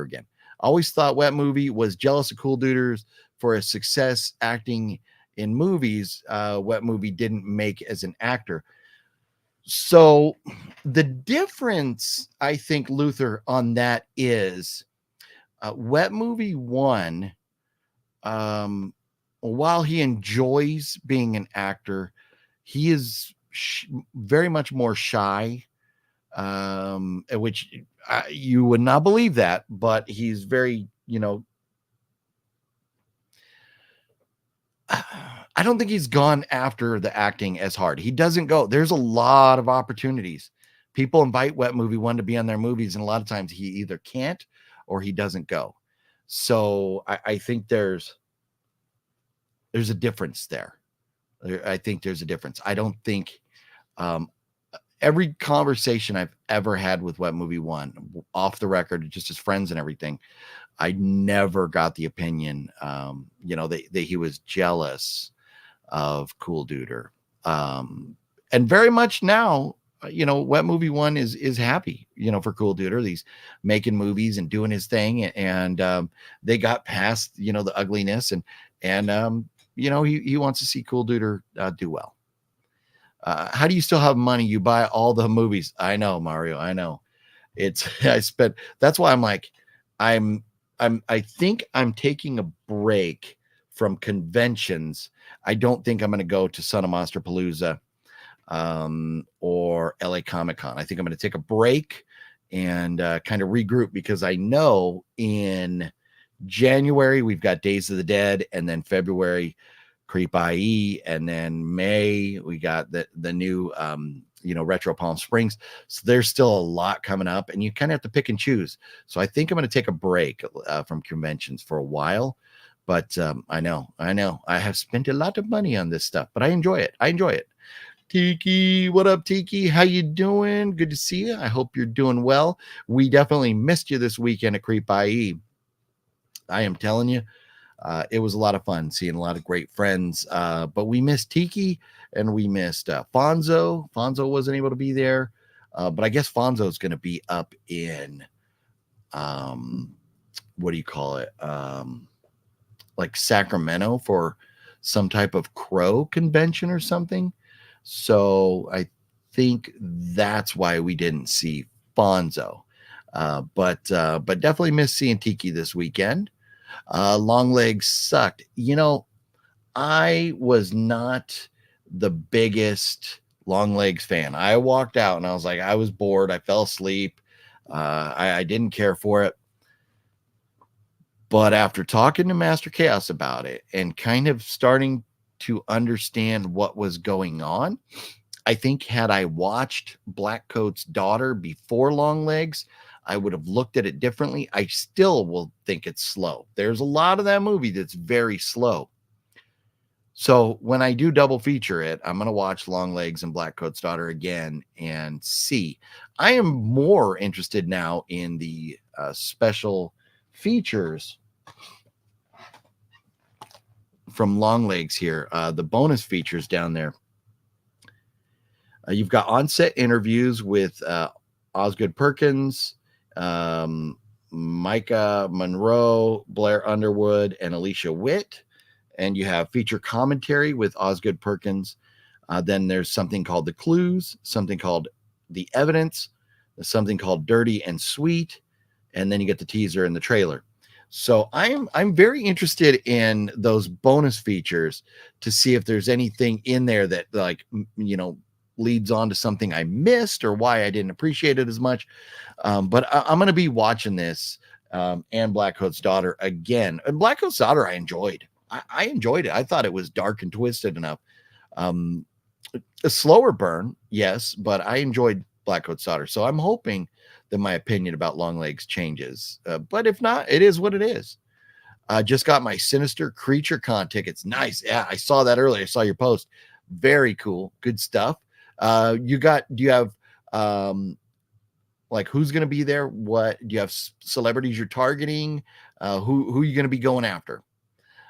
again. Always thought Wet Movie was jealous of Cool Duders for his success acting in movies. Wet Movie didn't make as an actor. So the difference, I think, Luther, on that is Wet Movie 1, while he enjoys being an actor, he is very much more shy which you would not believe that, but he's very, I don't think he's gone after the acting as hard. He doesn't go. There's a lot of opportunities. People invite Wet Movie One to be on their movies, and a lot of times he either can't or he doesn't go. So I think there's a difference there. I think there's a difference. I don't think every conversation I've ever had with Wet Movie One, off the record, just as friends and everything, I never got the opinion, that he was jealous of Cool Duder. And very much now, Wet Movie One is happy, for Cool Duder. He's making movies and doing his thing. And they got past, the ugliness and he wants to see Cool Duder do well. How do you still have money? You buy all the movies. I know, Mario. I know. That's why I'm like, I think I'm taking a break from conventions. I don't think I'm going to go to Son of Monster Palooza or LA Comic Con. I think I'm going to take a break and kind of regroup, because I know in January we've got Days of the Dead, and then February Creep I.E, and then May we got the new Retro Palm Springs. So there's still a lot coming up, and you kind of have to pick and choose. So I think I'm going to take a break from conventions for a while. But I know I have spent a lot of money on this stuff, but I enjoy it. Tiki, what up, Tiki? How you doing? Good to see you. I hope you're doing well. We definitely missed you this weekend at Creep I.E. I am telling you, it was a lot of fun seeing a lot of great friends. But we missed Tiki, and we missed Fonzo. Fonzo wasn't able to be there, but I guess Fonzo's going to be up in, what do you call it? Like Sacramento for some type of crow convention or something. So I think that's why we didn't see Fonzo. But definitely missed seeing Tiki this weekend. Longlegs sucked. I was not the biggest Longlegs fan. I walked out and I was like, I was bored. I fell asleep. I didn't care for it. But after talking to Master Chaos about it and kind of starting to understand what was going on, I think had I watched Blackcoat's Daughter before Longlegs, I would have looked at it differently. I still will think it's slow. There's a lot of that movie that's very slow. So when I do double feature it, I'm going to watch Longlegs and Blackcoat's Daughter again and see. I am more interested now in the special features from Longlegs here, the bonus features down there. You've got on-set interviews with Osgood Perkins, Micah Monroe, Blair Underwood, and Alicia Witt. And you have feature commentary with Osgood Perkins. Then there's something called The Clues, something called The Evidence, something called Dirty and Sweet, and then you get the teaser and the trailer. So I'm very interested in those bonus features to see if there's anything in there that, like, leads on to something I missed or why I didn't appreciate it as much. But I'm going to be watching this and Blackcoat's Daughter again. And Blackcoat's Daughter I enjoyed. I enjoyed it. I thought it was dark and twisted enough. A slower burn, yes, but I enjoyed Blackcoat's Daughter. So I'm hoping that my opinion about Longlegs changes. But if not, it is what it is. Just got my Sinister Creature Con tickets. Nice. Yeah, I saw that earlier. I saw your post. Very cool. Good stuff. Do you have like who's going to be there? What do you have? Celebrities you're targeting? Who are you going to be going after?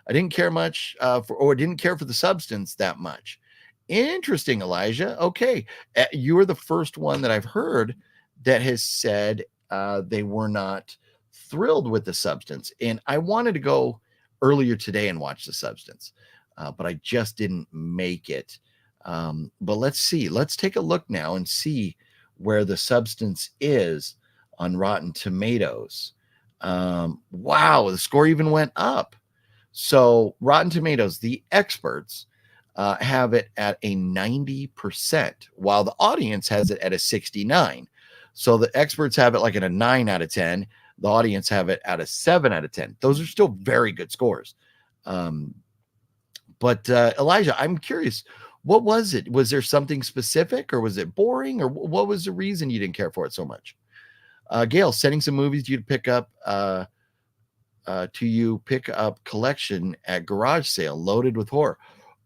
I didn't care much didn't care for the substance that much. Interesting, Elijah. Okay. You were the first one that I've heard that has said they were not thrilled with the substance. And I wanted to go earlier today and watch the substance, but I just didn't make it. But let's see. Let's take a look now and see where the substance is on Rotten Tomatoes. Wow, the score even went up. So Rotten Tomatoes, the experts have it at a 90%, while the audience has it at a 69%. So the experts have it like in a 9 out of 10. The audience have it at a 7 out of 10. Those are still very good scores. But Elijah, I'm curious, what was it? Was there something specific, or was it boring, or what was the reason you didn't care for it so much? Gale, sending some movies to you to pick up collection at garage sale loaded with horror.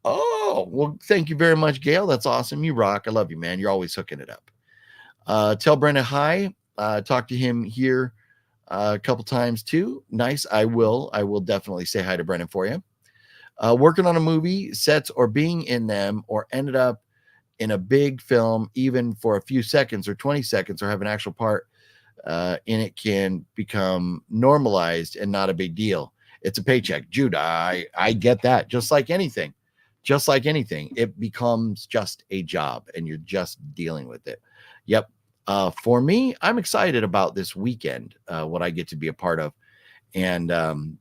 Oh, well, thank you very much, Gale. That's awesome. You rock. I love you, man. You're always hooking it up. Tell Brendan hi. Talk to him here a couple times too. Nice. I will definitely say hi to Brendan for you. Working on a movie, sets, or being in them, or ended up in a big film, even for a few seconds or 20 seconds, or have an actual part in it, can become normalized and not a big deal. It's a paycheck. Jude, I get that. Just like anything, it becomes just a job, and you're just dealing with it. Yep. For me, I'm excited about this weekend, what I get to be a part of. And I'm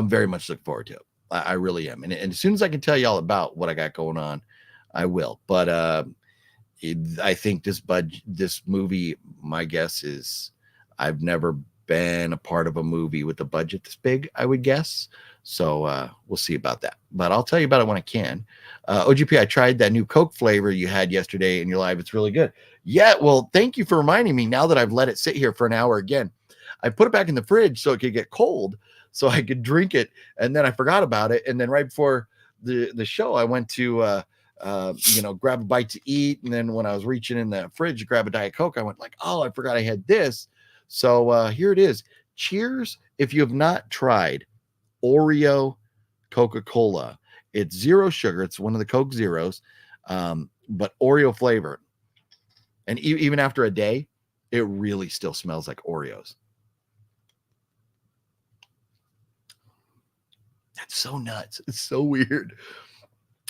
very much looking forward to it. I really am. And as soon as I can tell you all about what I got going on, I will. But I think this movie, my guess is, I've never been a part of a movie with a budget this big, I would guess. So we'll see about that. But I'll tell you about it when I can. OGP, I tried that new Coke flavor you had yesterday in your live. It's really good. Yeah, well, thank you for reminding me. Now that I've let it sit here for an hour again, I put it back in the fridge so it could get cold, so I could drink it. And then I forgot about it. And then right before the show, I went to grab a bite to eat. And then when I was reaching in the fridge to grab a Diet Coke, I went like, oh, I forgot I had this. So here it is. Cheers. If you have not tried Oreo Coca-Cola, it's zero sugar. It's one of the Coke Zeros, but Oreo flavor. And even after a day, it really still smells like Oreos. That's so nuts. It's so weird.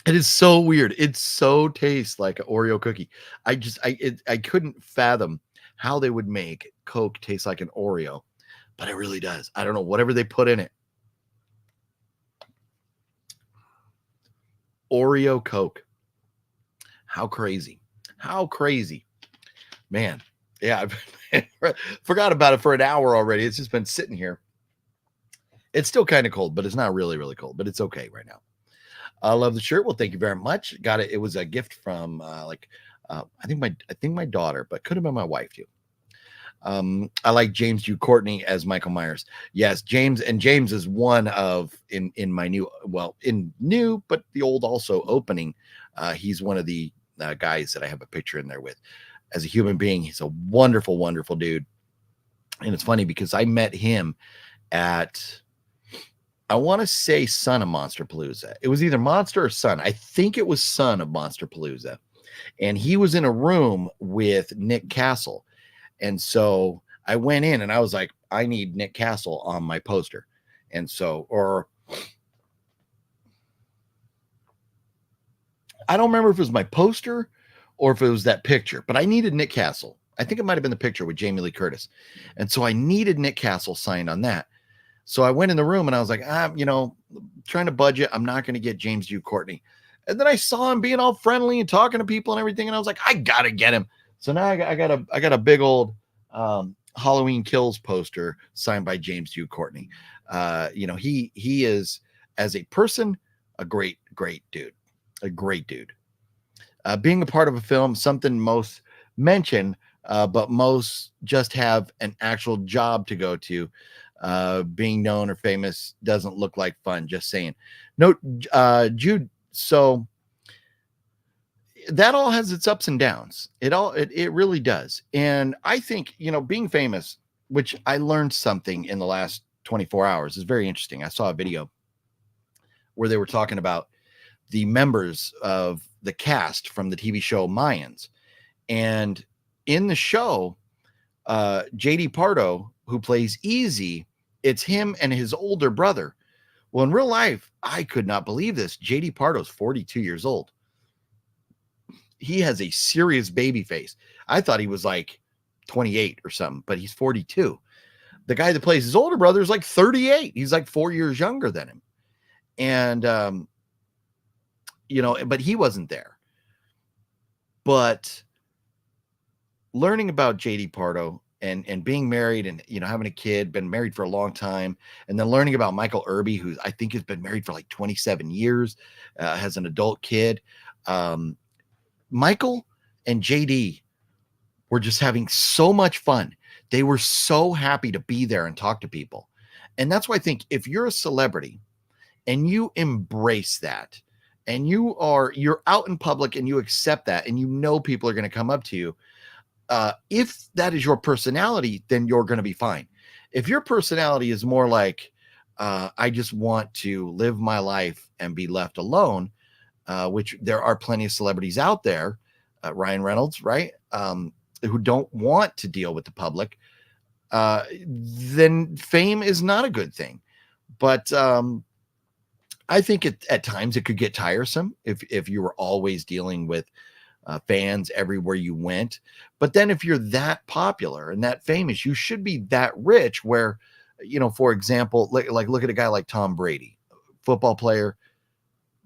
It is so weird. It so tastes like an Oreo cookie. I couldn't fathom how they would make Coke taste like an Oreo, but it really does. I don't know, whatever they put in it. Oreo Coke. How crazy. Man. Yeah, I forgot about it for an hour already. It's just been sitting here. It's still kind of cold, but it's not really, really cold, but it's okay right now. I love the shirt. Well, thank you very much. Got it. It was a gift from I think my daughter, but could have been my wife too. I like James Hugh Courtney as Michael Myers. Yes, James is one of in my new, but the old also opening. He's one of the guys that I have a picture in there with. As a human being, he's a wonderful, wonderful dude. And it's funny because I met him at, I want to say Son of Monster Palooza. It was either Monster or Son. I think it was Son of Monster Palooza. And he was in a room with Nick Castle. And so I went in and I was like, I need Nick Castle on my poster. And so, I don't remember if it was my poster or if it was that picture, but I needed Nick Castle. I think it might have been the picture with Jamie Lee Curtis. And so I needed Nick Castle signed on that. So I went in the room and I was like, trying to budget. I'm not going to get James Hugh Courtney. And then I saw him being all friendly and talking to people and everything. And I was like, I got to get him. So now I got a big old Halloween Kills poster signed by James Hugh Courtney. He is, as a person, a great dude. A great dude. Being a part of a film, something most mention, but most just have an actual job to go to. Being known or famous doesn't look like fun. Just saying. No, Jude. So that all has its ups and downs. It really does. And I think, being famous, which I learned something in the last 24 hours, is very interesting. I saw a video where they were talking about the members of the cast from the TV show Mayans. And in the show, JD Pardo, who plays Easy, it's him and his older brother. Well, in real life, I could not believe this. JD Pardo's 42 years old. He has a serious baby face. I thought he was like 28 or something, but he's 42. The guy that plays his older brother is like 38. He's like 4 years younger than him. And, but he wasn't there. But learning about JD Pardo and being married and, you know, having a kid, been married for a long time, and then learning about Michael Irby, who I think has been married for like 27 years, has an adult kid. Michael and JD were just having so much fun. They were so happy to be there and talk to people. And that's why I think if you're a celebrity and you embrace that, and you're out in public and you accept that, and you know people are going to come up to you, if that is your personality, then you're going to be fine. If your personality is more like, I just want to live my life and be left alone, which there are plenty of celebrities out there, Ryan Reynolds, right? Who don't want to deal with the public, then fame is not a good thing. But I think at times it could get tiresome if you were always dealing with fans everywhere you went. But then if you're that popular and that famous, you should be that rich where, you know, for example, like look at a guy like Tom Brady, football player.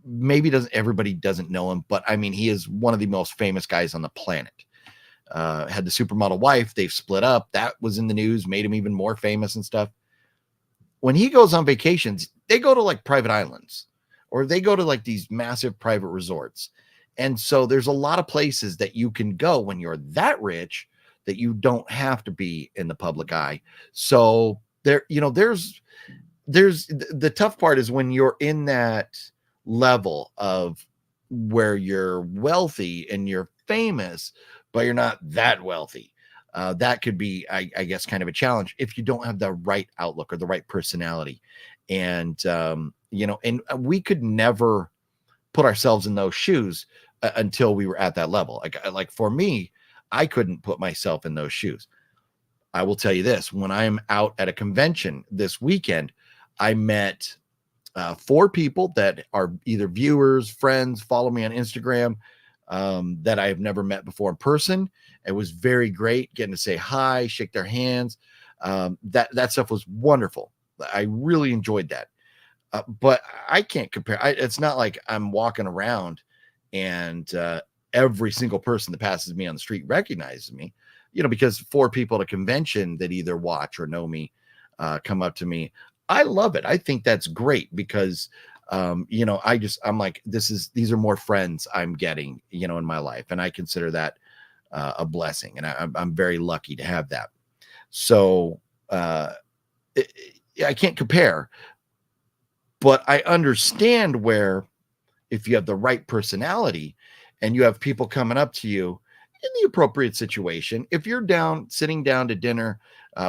Maybe everybody doesn't know him, but I mean, he is one of the most famous guys on the planet. Had the supermodel wife, they've split up. That was in the news, made him even more famous and stuff. When he goes on vacations, they go to like private islands, or they go to like these massive private resorts. And so there's a lot of places that you can go when you're that rich that you don't have to be in the public eye. So there, you know, there's the tough part is when you're in that level of where you're wealthy and you're famous, but you're not that wealthy. That could be, I guess, kind of a challenge if you don't have the right outlook or the right personality. And, you know, and we could never put ourselves in those shoes until we were at that level. Like for me, I couldn't put myself in those shoes. I will tell you this, when I'm out at a convention this weekend, I met 4 people that are either viewers, friends, follow me on Instagram, that I've never met before in person. It was very great getting to say hi, shake their hands. That stuff was wonderful. I really enjoyed that. But I can't compare. It's not like I'm walking around and every single person that passes me on the street recognizes me, you know, because 4 people at a convention that either watch or know me come up to me. I love it. I think that's great because, you know, I'm like, these are more friends I'm getting, you know, in my life. And I consider that a blessing. And I'm very lucky to have that. So I can't compare, but I understand where if you have the right personality and you have people coming up to you in the appropriate situation, if you're sitting down to dinner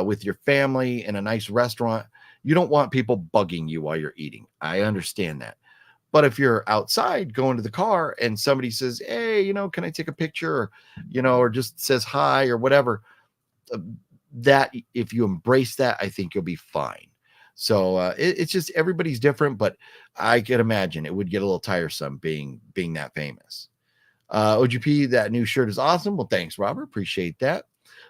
with your family in a nice restaurant, you don't want people bugging you while you're eating. I understand that. But if you're outside going to the car and somebody says, hey, you know, can I take a picture? Or, you know, or just says hi or whatever, that if you embrace that, I think you'll be fine. So it's just everybody's different, but I could imagine it would get a little tiresome being that famous. OGP, that new shirt is awesome. Well, thanks, Robert. Appreciate that.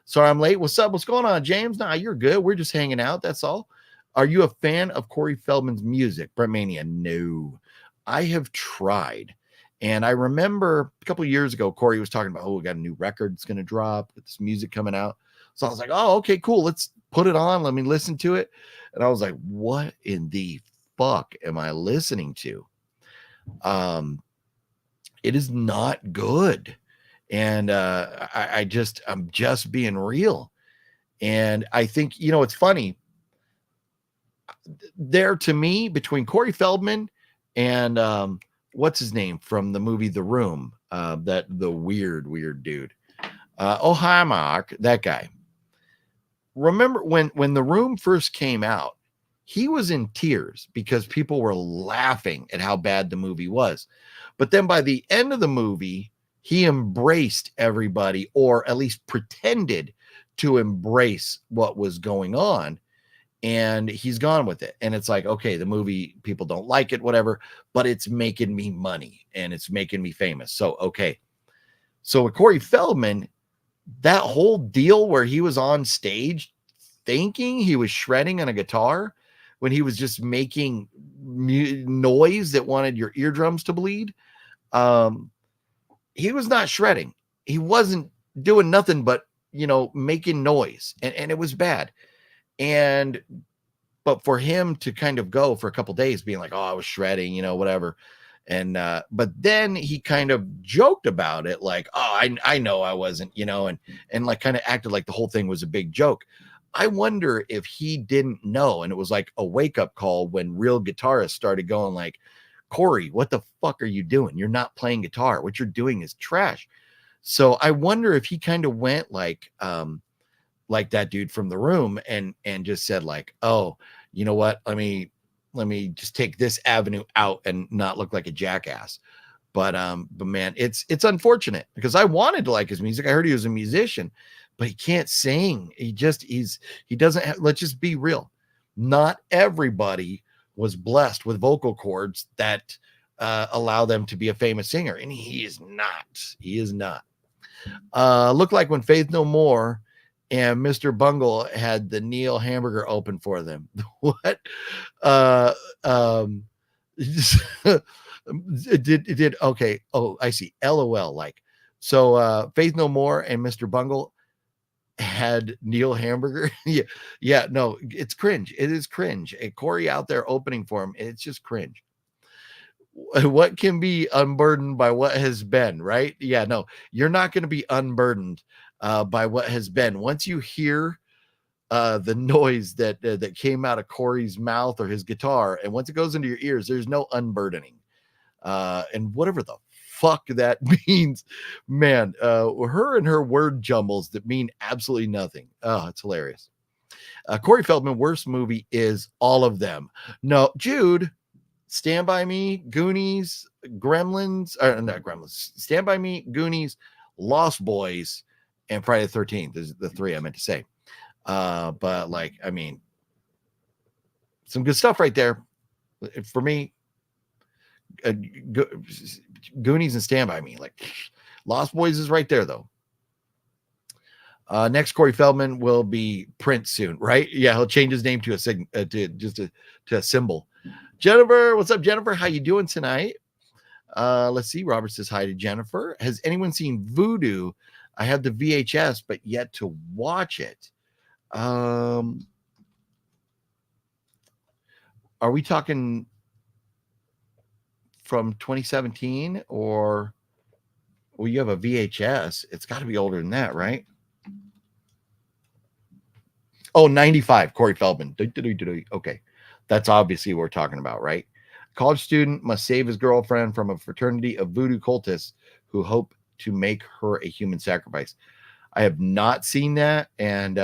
Sorry I'm late. What's up? What's going on, James? Nah, you're good. We're just hanging out. That's all. Are you a fan of Corey Feldman's music? Brett Mania? No, I have tried. And I remember a couple of years ago, Corey was talking about, we got a new record that's going to drop with this music coming out. So I was like, oh, okay, cool. Let's put it on. Let me listen to it. And I was like, what in the fuck am I listening to? It is not good. And I'm just being real. And I think, you know, it's funny. There to me, between Corey Feldman and what's his name from the movie The Room, the weird dude. Oh, hi, Mark, that guy. Remember when The Room first came out, he was in tears because people were laughing at how bad the movie was. But then by the end of the movie, he embraced everybody, or at least pretended to embrace what was going on. And he's gone with it. And it's like, okay, the movie, people don't like it, whatever, but it's making me money and it's making me famous. So, okay. So with Corey Feldman, that whole deal where he was on stage thinking he was shredding on a guitar when he was just making noise that wanted your eardrums to bleed. He was not shredding. He wasn't doing nothing but making noise, and it was bad. But for him to kind of go for a couple days being like, oh, I was shredding, whatever. And but then he kind of joked about it, like, oh, I know I wasn't, and like kind of acted like the whole thing was a big joke. I wonder if he didn't know, and it was like a wake-up call when real guitarists started going like, Corey, what the fuck are you doing? You're not playing guitar. What you're doing is trash. So I wonder if he kind of went like that dude from The Room and just said like, oh, you know what? Let me just take this avenue out and not look like a jackass. But man, it's unfortunate because I wanted to like his music. I heard he was a musician, but he can't sing. He doesn't have, let's just be real. Not everybody was blessed with vocal cords that allow them to be a famous singer. And he is not. Looked like when Faith No More and Mr. Bungle had the Neil hamburger open for them. What? It did okay. Oh, I see. LOL. Like, so Faith No More and Mr. Bungle had Neil hamburger. Yeah, no, it's cringe. It is cringe. A Corey out there opening for him, it's just cringe. What can be unburdened by what has been, right? Yeah, no, you're not going to be unburdened by what has been. Once you hear the noise that came out of Corey's mouth or his guitar, and once it goes into your ears, there's no unburdening. And whatever the fuck that means, man, her and her word jumbles that mean absolutely nothing. Oh, it's hilarious. Corey Feldman, worst movie is all of them. No, Jude, Stand By Me, Goonies, Gremlins, or not Gremlins, Stand By Me, Goonies, Lost Boys, and Friday the 13th is the three I meant to say. But like, I mean, some good stuff right there. For me, Goonies and Stand By Me, like Lost Boys is right there though. Next Corey Feldman will be Prince soon, right? Yeah, he'll change his name to a symbol. Jennifer, what's up, Jennifer? How you doing tonight? Let's see. Robert says hi to Jennifer. Has anyone seen Voodoo? I have the VHS, but yet to watch it. Are we talking from 2017 or well, you have a VHS? It's got to be older than that, right? Oh, 95, Corey Feldman. Okay. That's obviously what we're talking about, right? College student must save his girlfriend from a fraternity of voodoo cultists who hope to make her a human sacrifice. I have not seen that, and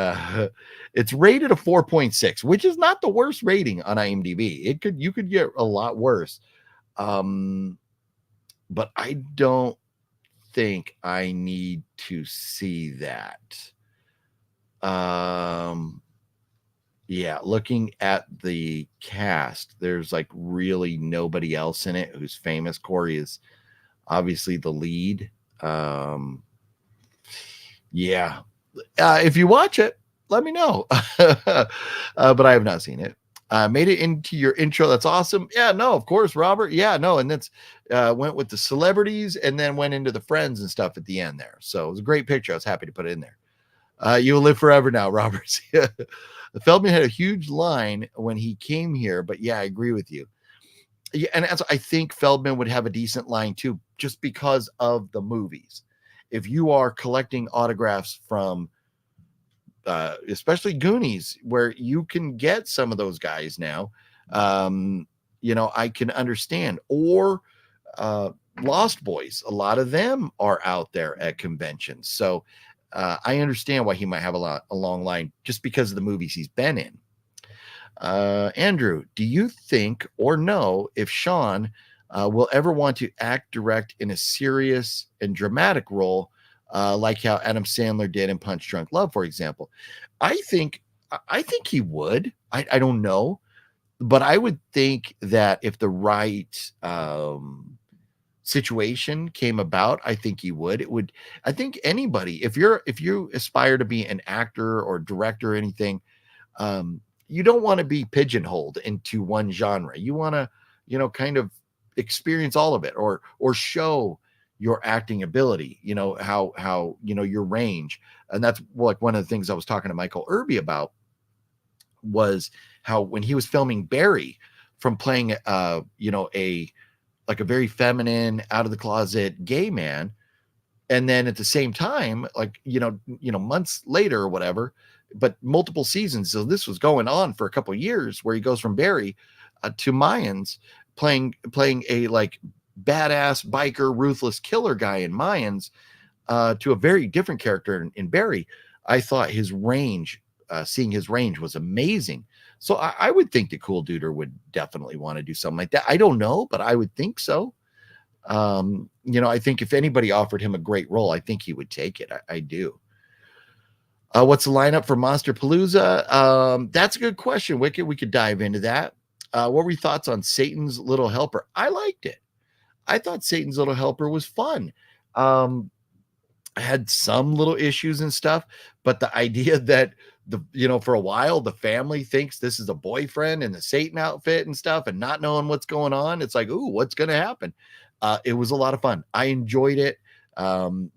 it's rated a 4.6, which is not the worst rating on IMDb. You could get a lot worse, but I don't think I need to see that. Yeah, looking at the cast, there's like really nobody else in it who's famous. Corey is obviously the lead. Yeah. If you watch it, let me know. But I have not seen it. Made it into your intro. That's awesome. Yeah, no, of course, Robert. Yeah, no, and that's went with the celebrities and then went into the friends and stuff at the end there. So it was a great picture. I was happy to put it in there. You will live forever now, Robert. Feldman had a huge line when he came here, but yeah, I agree with you. Yeah, and I think Feldman would have a decent line too, just because of the movies. If you are collecting autographs from, especially Goonies, where you can get some of those guys now, I can understand. Or Lost Boys, a lot of them are out there at conventions, so. I understand why he might have a long line just because of the movies he's been in. Andrew, do you think or know if Sean will ever want to act, direct in a serious and dramatic role, like how Adam Sandler did in Punch Drunk Love, for example? I think he would. I don't know, but I would think that if the right situation came about, I think he would. It would. I think anybody, if you aspire to be an actor or director or anything, you don't want to be pigeonholed into one genre. You want to, kind of experience all of it, or show, your acting ability, how your range. And that's like one of the things I was talking to Michael Irby about, was how when he was filming Barry, from playing a very feminine, out of the closet gay man, and then at the same time, like months later or whatever, but multiple seasons, so this was going on for a couple of years, where he goes from Barry to Mayans, playing a like badass biker ruthless killer guy in Mayans, to a very different character in Barry. I thought his range, seeing his range, was amazing. So I would think that Cool Duder would definitely want to do something like that. I don't know, but I would think so. I think if anybody offered him a great role, I think he would take it. I do. What's the lineup for Monster Palooza? That's a good question, Wicked. We could dive into that. What were your thoughts on Satan's Little Helper? I liked it. I thought Satan's Little Helper was fun. I had some little issues and stuff, but the idea that for a while the family thinks this is a boyfriend in the Satan outfit and stuff, and not knowing what's going on, it's like, ooh, what's going to happen? It was a lot of fun. I enjoyed it.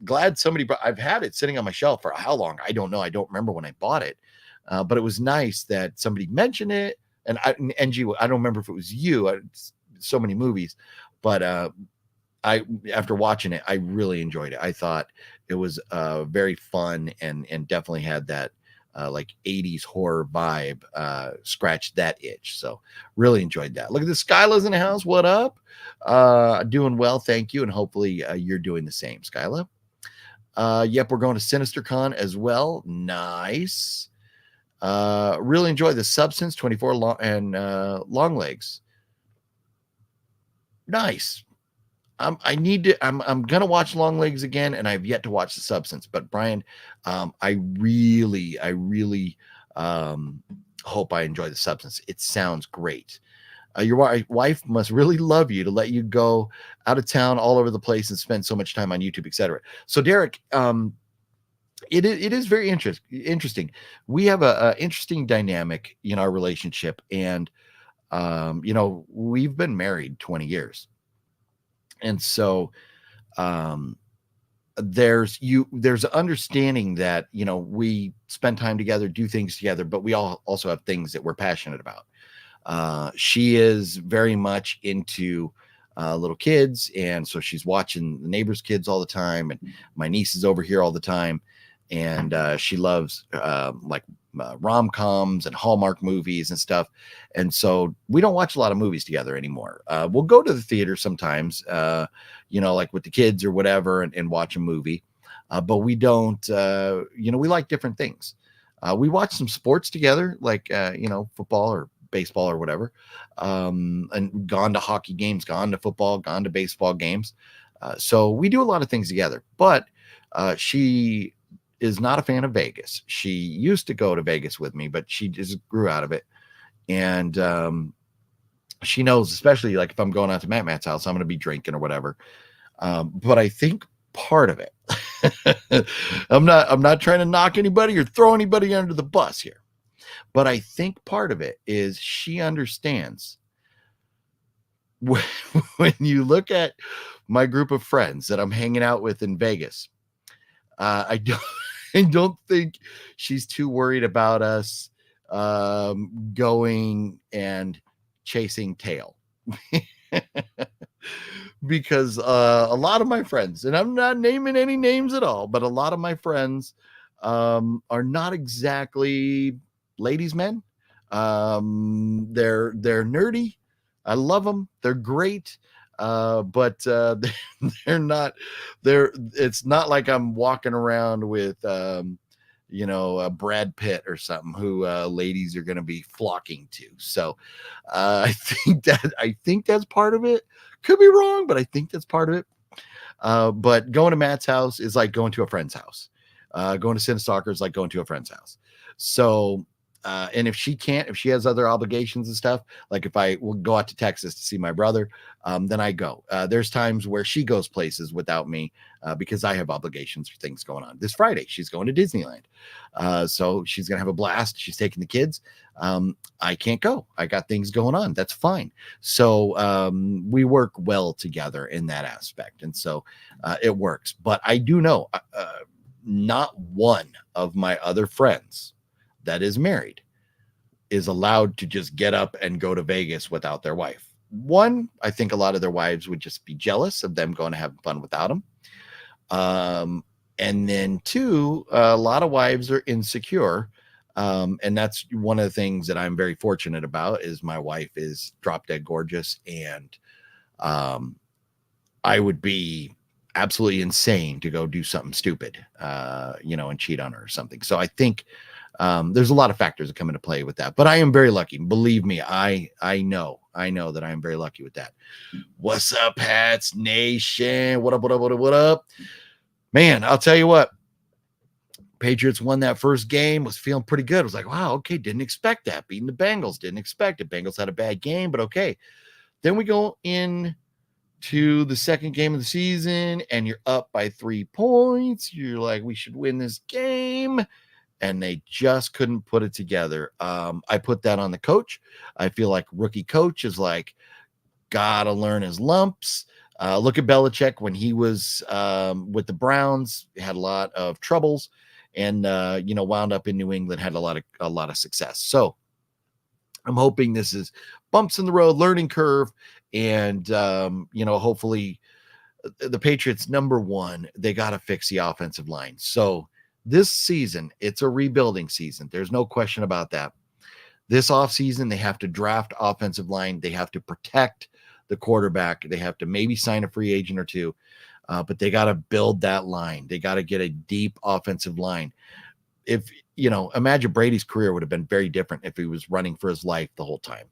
Glad somebody I've had it sitting on my shelf for how long? I don't know. I don't remember when I bought it. But it was nice that somebody mentioned it. And I don't remember if it was you. So many movies, but after watching it, I really enjoyed it. I thought it was very fun and definitely had that like 80s horror vibe, scratched that itch. So really enjoyed that. Look at the Skyla's in the house. What up? Doing well, thank you, and hopefully you're doing the same, Skyla. Yep, we're going to SinisterCon as well. Nice. Really enjoy the Substance 24 and Longlegs. Nice. I'm gonna watch Longlegs again, and I've yet to watch The Substance. But Brian, I really hope I enjoy The Substance. It sounds great. Your wife must really love you to let you go out of town all over the place and spend so much time on YouTube, etc. So Derek, it is very interesting. We have a interesting dynamic in our relationship, and we've been married 20 years. And so there's an understanding that, we spend time together, do things together, but we all also have things that we're passionate about. She is very much into little kids, and so she's watching the neighbors' kids all the time, and my niece is over here all the time, and she loves rom-coms and Hallmark movies and stuff. And so we don't watch a lot of movies together anymore. We'll go to the theater sometimes, like with the kids or whatever, and watch a movie. But we don't, we like different things. We watch some sports together, like, football or baseball or whatever, and gone to hockey games, gone to football, gone to baseball games. So we do a lot of things together, but she is not a fan of Vegas. She used to go to Vegas with me, but she just grew out of it. And she knows, especially like if I'm going out to Matt's house, I'm going to be drinking or whatever. But I think part of it, I'm not trying to knock anybody or throw anybody under the bus here, but I think part of it is she understands when you look at my group of friends that I'm hanging out with in Vegas, I don't think she's too worried about us going and chasing tail. Because a lot of my friends, and I'm not naming any names at all, but a lot of my friends are not exactly ladies' men. They're nerdy. I love them. They're great. But they're not, it's not like I'm walking around with, Brad Pitt or something who ladies are going to be flocking to. So I think that's part of it. Could be wrong, but I think that's part of it. But going to Matt's house is like going to a friend's house. Going to Cinestalker is like going to a friend's house. So And if she can't, if she has other obligations and stuff, like if I will go out to Texas to see my brother, then I go. There's times where she goes places without me because I have obligations for things going on. This Friday, she's going to Disneyland. So she's going to have a blast. She's taking the kids. I can't go. I got things going on. That's fine. So we work well together in that aspect. And so it works. But I do know not one of my other friends that is married is allowed to just get up and go to Vegas without their wife. One, I think a lot of their wives would just be jealous of them going to have fun without them. And then two, a lot of wives are insecure. And that's one of the things that I'm very fortunate about is my wife is drop dead gorgeous. And I would be absolutely insane to go do something stupid, and cheat on her or something. So I think there's a lot of factors that come into play with that, but I am very lucky. Believe me, I know that I am very lucky with that. What's up, Hats Nation? What up? Man, I'll tell you what. Patriots won that first game, was feeling pretty good. I was like, wow, okay, didn't expect that. Beating the Bengals, didn't expect it. Bengals had a bad game, but okay. Then we go in to the second game of the season, and you're up by 3 points. You're like, we should win this game. And they just couldn't put it together. I put that on the coach. I feel like rookie coach is like, gotta learn his lumps. Look at Belichick when he was with the Browns, had a lot of troubles, and wound up in New England, had a lot of success. So I'm hoping this is bumps in the road, learning curve, and hopefully the Patriots, number one, they got to fix the offensive line. So this season, it's a rebuilding season. There's no question about that. This offseason, they have to draft offensive line. They have to protect the quarterback. They have to maybe sign a free agent or two, but they got to build that line. They got to get a deep offensive line. If, imagine Brady's career would have been very different if he was running for his life the whole time.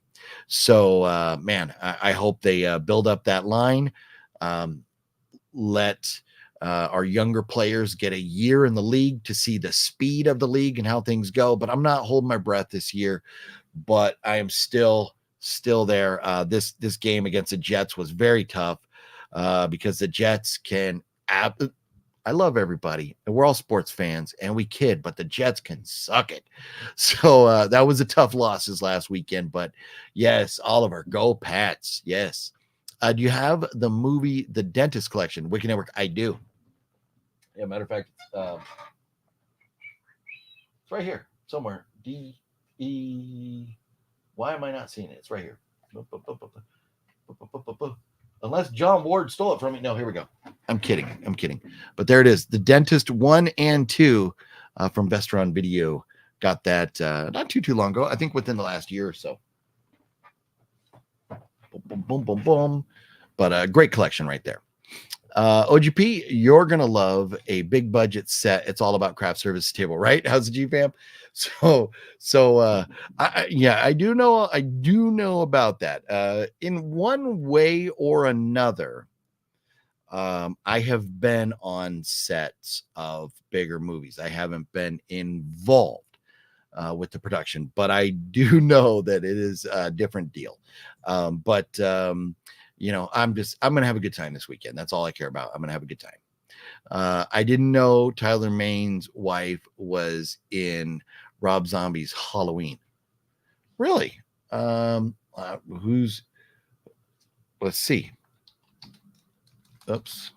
So, I hope they build up that line. Let our younger players get a year in the league to see the speed of the league and how things go. But I'm not holding my breath this year, but I am still there. This game against the Jets was very tough because the Jets can I love everybody, and we're all sports fans, and we kid, but the Jets can suck it. So that was a tough loss this last weekend. But yes, Oliver, go Pats. Yes. Do you have the movie The Dentist Collection, Wiki Network? I do. Yeah, matter of fact, it's right here somewhere. D-E. Why am I not seeing it? It's right here. Unless John Ward stole it from me. No, here we go. I'm kidding. But there it is. The Dentist 1 and 2 from Vestron Video. Got that not too long ago. I think within the last year or so. Boom. But a great collection right there. OGP, you're going to love a big budget set. It's all about craft service table, right? How's the G-Fam? I do know about that. In one way or another, I have been on sets of bigger movies. I haven't been involved with the production, but I do know that it is a different deal. I'm going to have a good time this weekend. That's all I care about. I'm going to have a good time. I didn't know Tyler Maine's wife was in Rob Zombie's Halloween. Really? Let's see. Oops.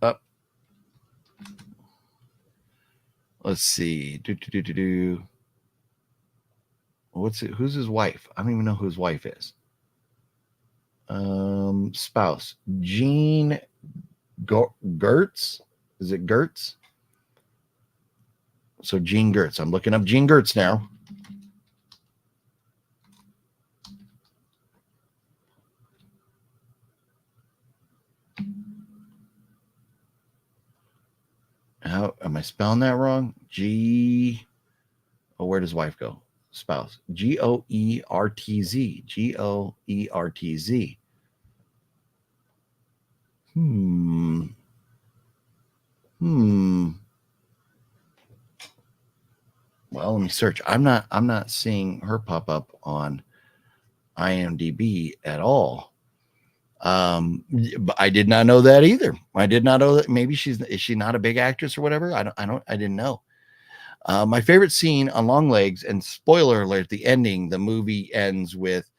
Up. Let's see. What's it? Who's his wife? I don't even know who his wife is. Spouse. Jean Gertz. Is it Gertz? So Jean Gertz. I'm looking up Jean Gertz now. How am I spelling that wrong? Where does wife go? Spouse. Goertz. Goertz. Well, let me search. I'm not seeing her pop up on IMDb at all. But I did not know that either. I did not know that. Maybe is she not a big actress or whatever? I didn't know. My favorite scene on Longlegs, and spoiler alert, the ending, the movie ends with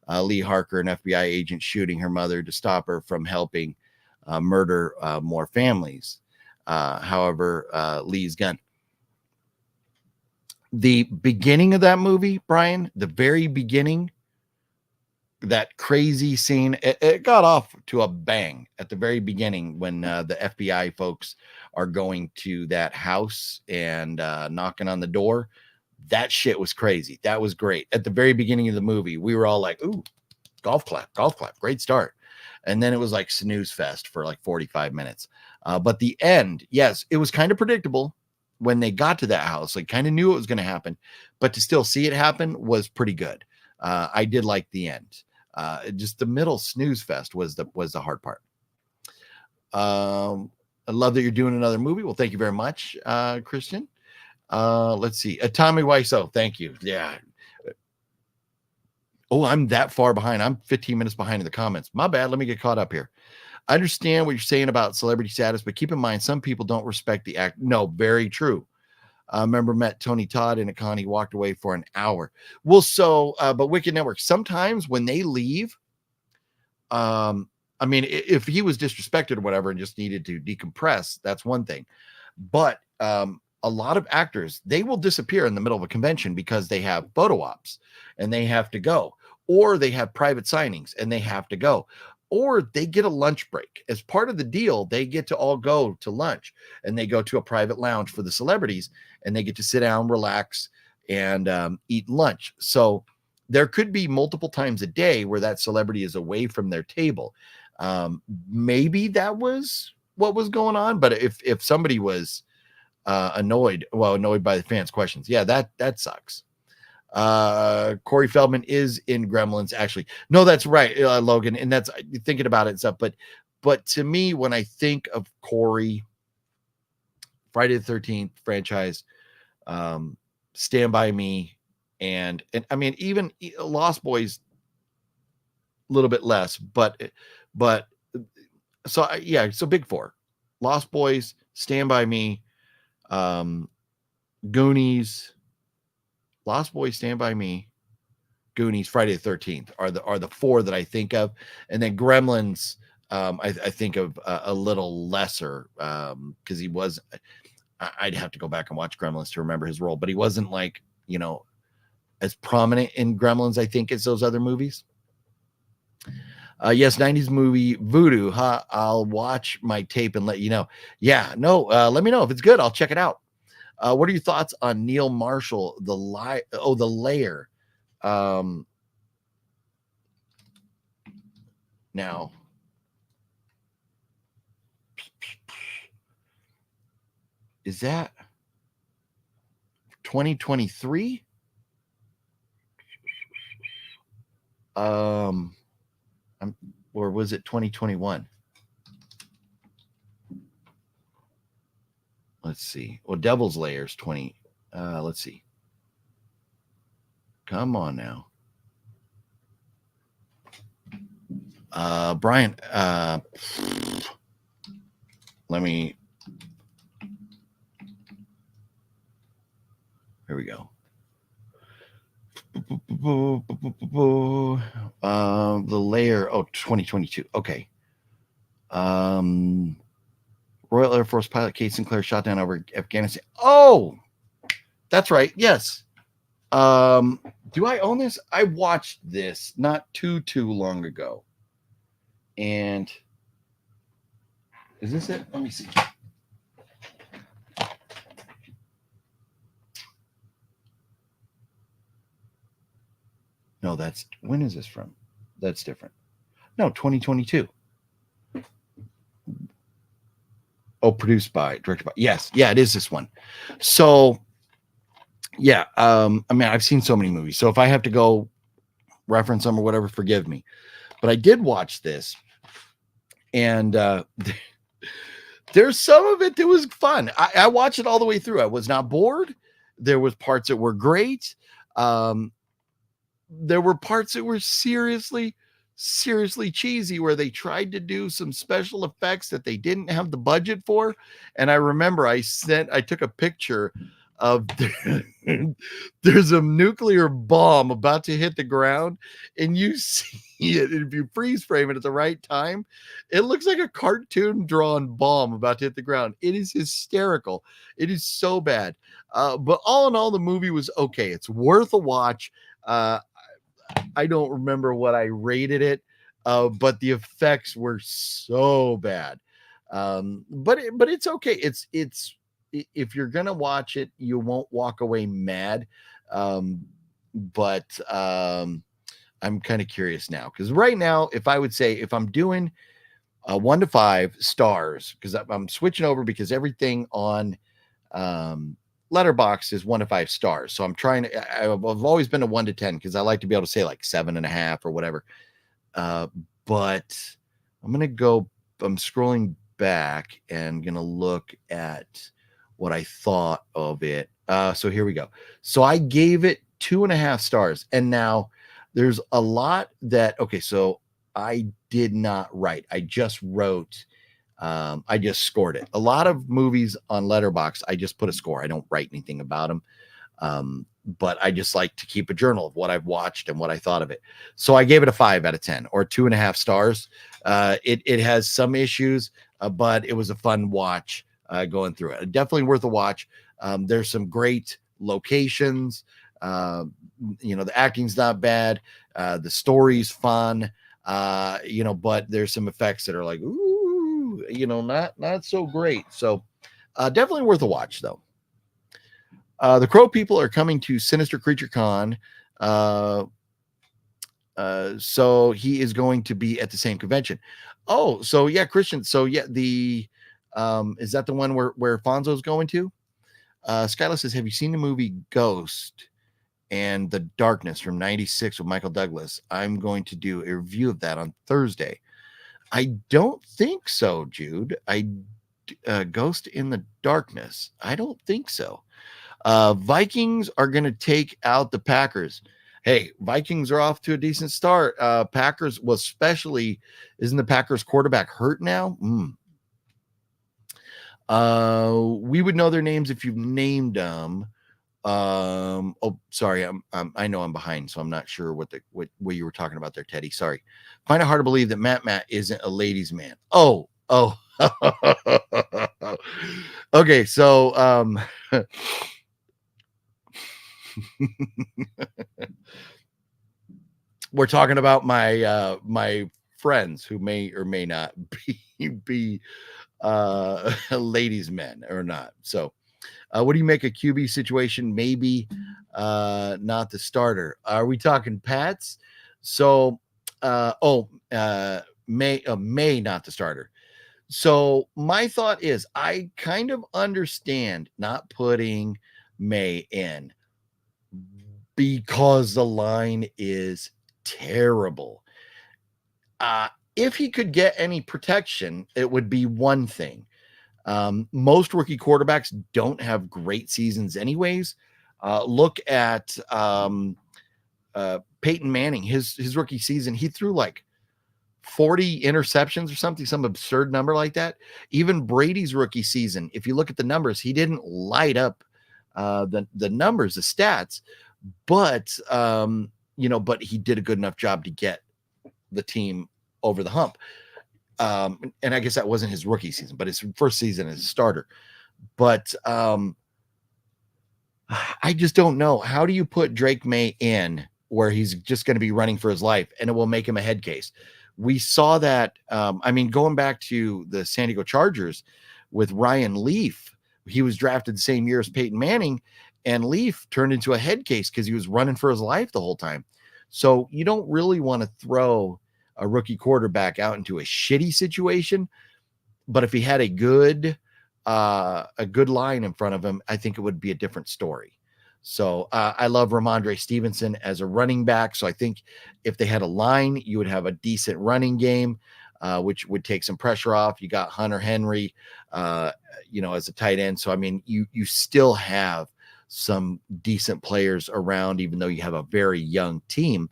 Lee Harker, an FBI agent, shooting her mother to stop her from helping murder more families. However, Lee's gun. The beginning of that movie, Brian, the very beginning, that crazy scene, it got off to a bang at the very beginning when the FBI folks are going to that house and knocking on the door. That shit was crazy. That was great. At the very beginning of the movie, we were all like, ooh, golf clap, great start. And then it was like snooze fest for like 45 minutes. But the end, yes, it was kind of predictable when they got to that house. Like, kind of knew it was going to happen, but to still see it happen was pretty good. I did like the end. Just the middle snooze fest was the hard part. I love that you're doing another movie. Well, thank you very much, Christian. Let's see. Tommy Wiseau, thank you. Yeah. Oh, I'm that far behind. I'm 15 minutes behind in the comments. My bad. Let me get caught up here. I understand what you're saying about celebrity status, but keep in mind, some people don't respect the act. No, very true. I remember met Tony Todd in a con. He walked away for an hour. Well, so, but Wicked Network, sometimes when they leave, I mean, if he was disrespected or whatever and just needed to decompress, that's one thing. But a lot of actors, they will disappear in the middle of a convention because they have photo ops and they have to go, or they have private signings and they have to go, or they get a lunch break. As part of the deal, they get to all go to lunch, and they go to a private lounge for the celebrities, and they get to sit down, relax, and eat lunch. So there could be multiple times a day where that celebrity is away from their table. Maybe that was what was going on. But if somebody was annoyed by the fans' questions, yeah, that sucks. Corey Feldman is in Gremlins, actually. No, that's right, Logan, and that's thinking about it and stuff. But to me, when I think of Corey, Friday the 13th franchise, Stand By Me, and I mean, even Lost Boys, a little bit less, but so yeah, so big four: Lost Boys, Stand By Me, Goonies, Lost Boys, Stand By Me, Goonies, Friday the 13th are the four that I think of. And then Gremlins, I think of a little lesser, because he was, I'd have to go back and watch Gremlins to remember his role, but he wasn't like, as prominent in Gremlins, I think, as those other movies. Yes, 90s movie Voodoo. I'll watch my tape and let you know. Yeah, no, let me know if it's good. I'll check it out. What are your thoughts on Neil Marshall, the Lair? Now, is that 2023? Or was it 2021? Let's see. Well, Devil's Lair's 20. Let's see. Come on now. Brian, let me. Here we go. The Lair. Oh, 2022. Okay. Royal Air Force pilot Kate Sinclair shot down over Afghanistan. Oh, that's right. Yes. Do I own this? I watched this not too long ago. And is this it? Let me see. No, when is this from? That's different. No, 2022. Oh, directed by. Yes. Yeah, it is this one. So, yeah. I mean, I've seen so many movies. So if I have to go reference them or whatever, forgive me. But I did watch this. And there's some of it that was fun. I watched it all the way through. I was not bored. There was parts that were great. There were parts that were seriously cheesy, where they tried to do some special effects that they didn't have the budget for. And I remember I took a picture of there's a nuclear bomb about to hit the ground, and you see it. And if you freeze frame it at the right time, it looks like a cartoon drawn bomb about to hit the ground. It is hysterical. It is so bad. But all in all, the movie was okay. It's worth a watch. I don't remember what I rated it, but the effects were so bad. But it's okay. It's if you're gonna watch it, you won't walk away mad. But I'm kind of curious now, because right now, if I would say, if I'm doing 1 to 5 stars, because I'm switching over, because everything on Letterboxd is 1 to 5 stars. So I'm trying to, I've always been a 1 to 10, because I like to be able to say like 7.5 or whatever. But I'm scrolling back and gonna look at what I thought of it. So here we go. So I gave it 2.5 stars. And now there's a lot that, okay, so I did not write. I just wrote, I just scored it. A lot of movies on Letterboxd, I just put a score. I don't write anything about them. But I just like to keep a journal of what I've watched and what I thought of it. So I gave it a 5 out of 10, or 2.5 stars. It has some issues, but it was a fun watch going through it. Definitely worth a watch. There's some great locations. The acting's not bad. The story's fun. But there's some effects that are like, ooh, not so great. So definitely worth a watch, though. The Crow people are coming to Sinister Creature Con. So he is going to be at the same convention. Oh, so yeah, Christian. So yeah, is that the one where Fonzo's going to? Skylar says, have you seen the movie Ghost and the Darkness from '96 with Michael Douglas? I'm going to do a review of that on Thursday. I don't think so, Jude. Ghost in the Darkness. I don't think so. Vikings are going to take out the Packers. Hey, Vikings are off to a decent start. Packers, well, especially, isn't the Packers quarterback hurt now? We would know their names if you've named them. Sorry, I know I'm behind, so I'm not sure what you were talking about there, Teddy. Sorry. Find it hard to believe that Matt isn't a ladies' man. Oh. Okay, so we're talking about my friends who may or may not be ladies' men or not. So what do you make a QB situation? Maybe not the starter. Are we talking Pats? So may not the starter. So my thought is, I kind of understand not putting May in, because the line is terrible. If he could get any protection, it would be one thing. Most rookie quarterbacks don't have great seasons anyways. Look at Peyton Manning. His rookie season, he threw like 40 interceptions or something, some absurd number like that. Even Brady's rookie season, if you look at the numbers, he didn't light up the numbers, the stats, but but he did a good enough job to get the team over the hump. And I guess that wasn't his rookie season, but his first season as a starter. But I just don't know. How do you put Drake May in where he's just going to be running for his life and it will make him a head case? We saw that. Going back to the San Diego Chargers with Ryan Leaf, he was drafted the same year as Peyton Manning, and Leaf turned into a head case because he was running for his life the whole time. So you don't really want to throw a rookie quarterback out into a shitty situation. But if he had a good line in front of him, I think it would be a different story. So I love Ramondre Stevenson as a running back. So I think if they had a line, you would have a decent running game. which would take some pressure off. You got Hunter Henry, as a tight end. So, I mean, you still have some decent players around, even though you have a very young team.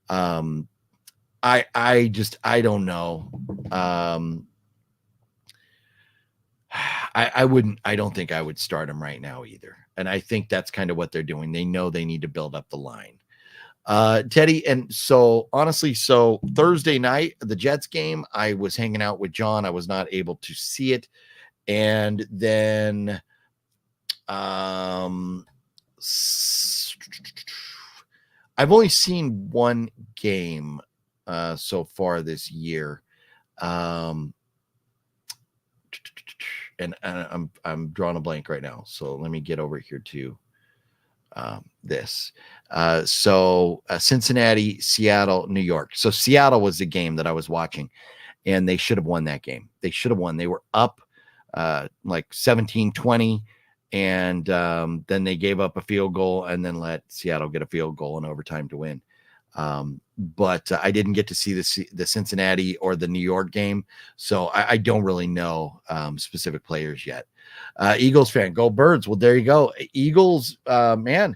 I don't know. I don't think I would start him right now either. And I think that's kind of what they're doing. They know they need to build up the line. Teddy, and so honestly, Thursday night, the Jets game, I was hanging out with John. I was not able to see it. And then I've only seen one game so far this year. And I'm drawing a blank right now. So let me get over here to this. Cincinnati, Seattle, New York. So Seattle was the game that I was watching, and they should have won that game. They should have won. They were up like 17-20, and then they gave up a field goal and then let Seattle get a field goal in overtime to win. But I didn't get to see the Cincinnati or the New York game, so I don't really know specific players yet. Eagles fan, go Birds. Well, there you go. Eagles, man,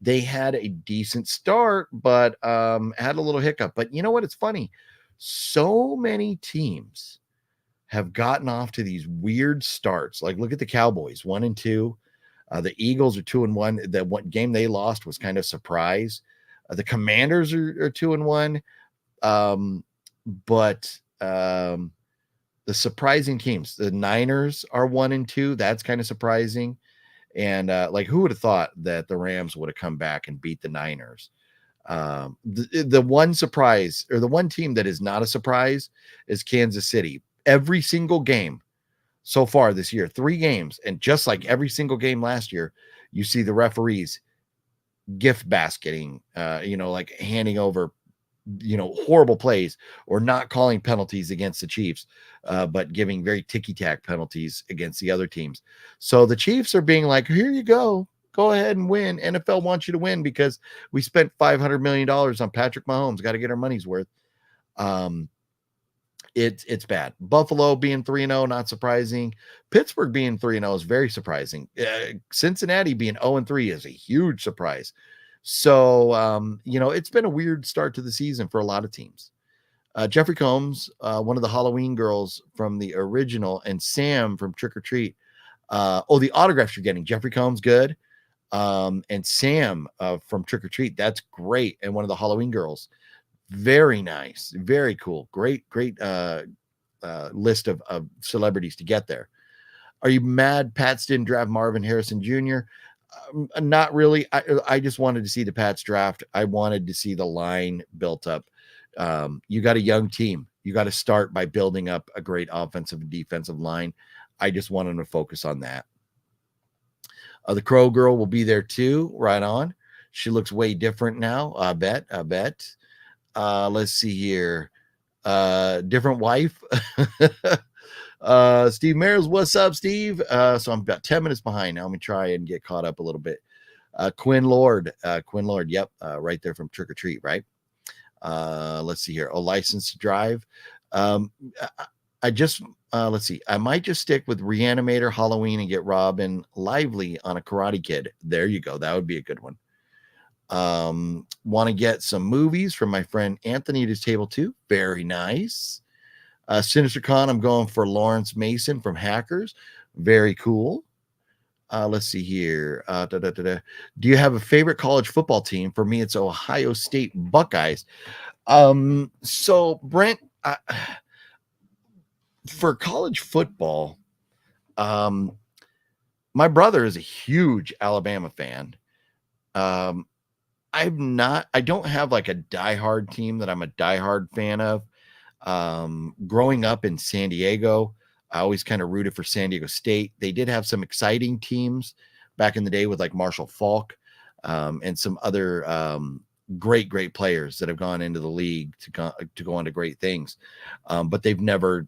they had a decent start, but had a little hiccup. But you know what? It's funny. So many teams have gotten off to these weird starts. Like, look at the Cowboys, 1-2. The Eagles are 2-1. The one game they lost was kind of surprise. The Commanders are 2-1. But the surprising teams, the Niners are 1-2. That's kind of surprising. And like, who would have thought that the Rams would have come back and beat the Niners? The one surprise, or the one team that is not a surprise, is Kansas City. Every single game so far this year, 3 games, and just like every single game last year, you see the referees gift basketing, like handing over, horrible plays, or not calling penalties against the Chiefs, but giving very ticky-tack penalties against the other teams. So the Chiefs are being like, here you go ahead and win. NFL wants you to win because we spent $500 million on Patrick Mahomes. Got to get our money's worth. It's bad. Buffalo being 3-0, not surprising. Pittsburgh being 3-0 is very surprising. Cincinnati being 0-3 is a huge surprise. So, it's been a weird start to the season for a lot of teams. Jeffrey Combs, one of the Halloween girls from the original, and Sam from Trick or Treat. The autographs you're getting. Jeffrey Combs, good. And Sam from Trick or Treat, that's great. And one of the Halloween girls. Very nice, very cool, great list of celebrities to get there. Are you mad Pats didn't draft Marvin Harrison Jr.? Not really. I just wanted to see the Pats draft. I wanted to see the line built up. You got a young team. You got to start by building up a great offensive and defensive line. I just wanted to focus on that. The Crow girl will be there too. Right on. She looks way different now. I bet. Let's see here. Different wife. Steve Mares, what's up, Steve? So I'm about 10 minutes behind now. Let me try and get caught up a little bit. Quinn Lord. Yep. Right there from Trick or Treat, right? Let's see here. License to Drive. I just, let's see. I might just stick with Reanimator, Halloween, and get Robin Lively on a Karate Kid. There you go. That would be a good one. Want to get some movies from my friend Anthony at his table too. Very nice. Sinister Con, I'm going for Lawrence Mason from Hackers. Very cool. Let's see here. Do you have a favorite college football team? For me, it's Ohio State Buckeyes. So Brent, for college football, my brother is a huge Alabama fan. I don't have like a diehard team that I'm a diehard fan of. Growing up in San Diego, I always kind of rooted for San Diego State. They did have some exciting teams back in the day with like Marshall Faulk, and some other great players that have gone into the league to go on to great things. But they've never,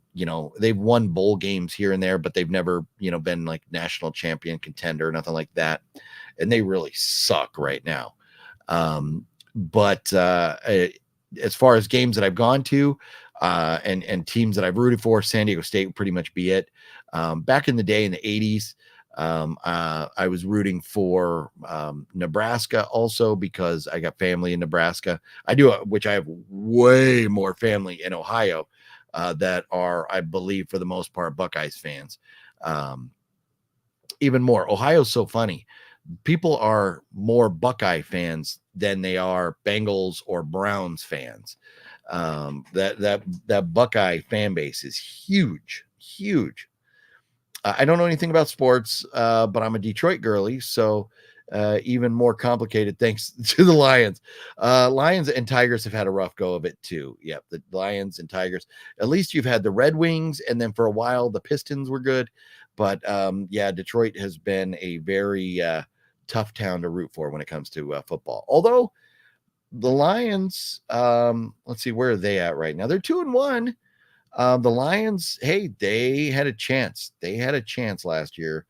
they've won bowl games here and there, but they've never, been like national champion contender, nothing like that. And they really suck right now. But as far as games that I've gone to, and teams that I've rooted for. San Diego State would pretty much be it. Back in the day in the 80s, I was rooting for Nebraska also because I got family in Nebraska. I do, which I have way more family in Ohio that are, I believe, for the most part, Buckeyes fans. Even more. Ohio's so funny. People are more Buckeye fans than they are Bengals or Browns fans. That Buckeye fan base is huge, huge. I don't know anything about sports, but I'm a Detroit girly, so even more complicated thanks to the Lions. Lions and Tigers have had a rough go of it too. Yep, the Lions and Tigers. At least you've had the Red Wings, and then for a while the Pistons were good. But yeah, Detroit has been a very tough town to root for when it comes to football. Although the Lions, let's see, where are they at right now? They're 2-1. The Lions, hey, they had a chance. They had a chance last year.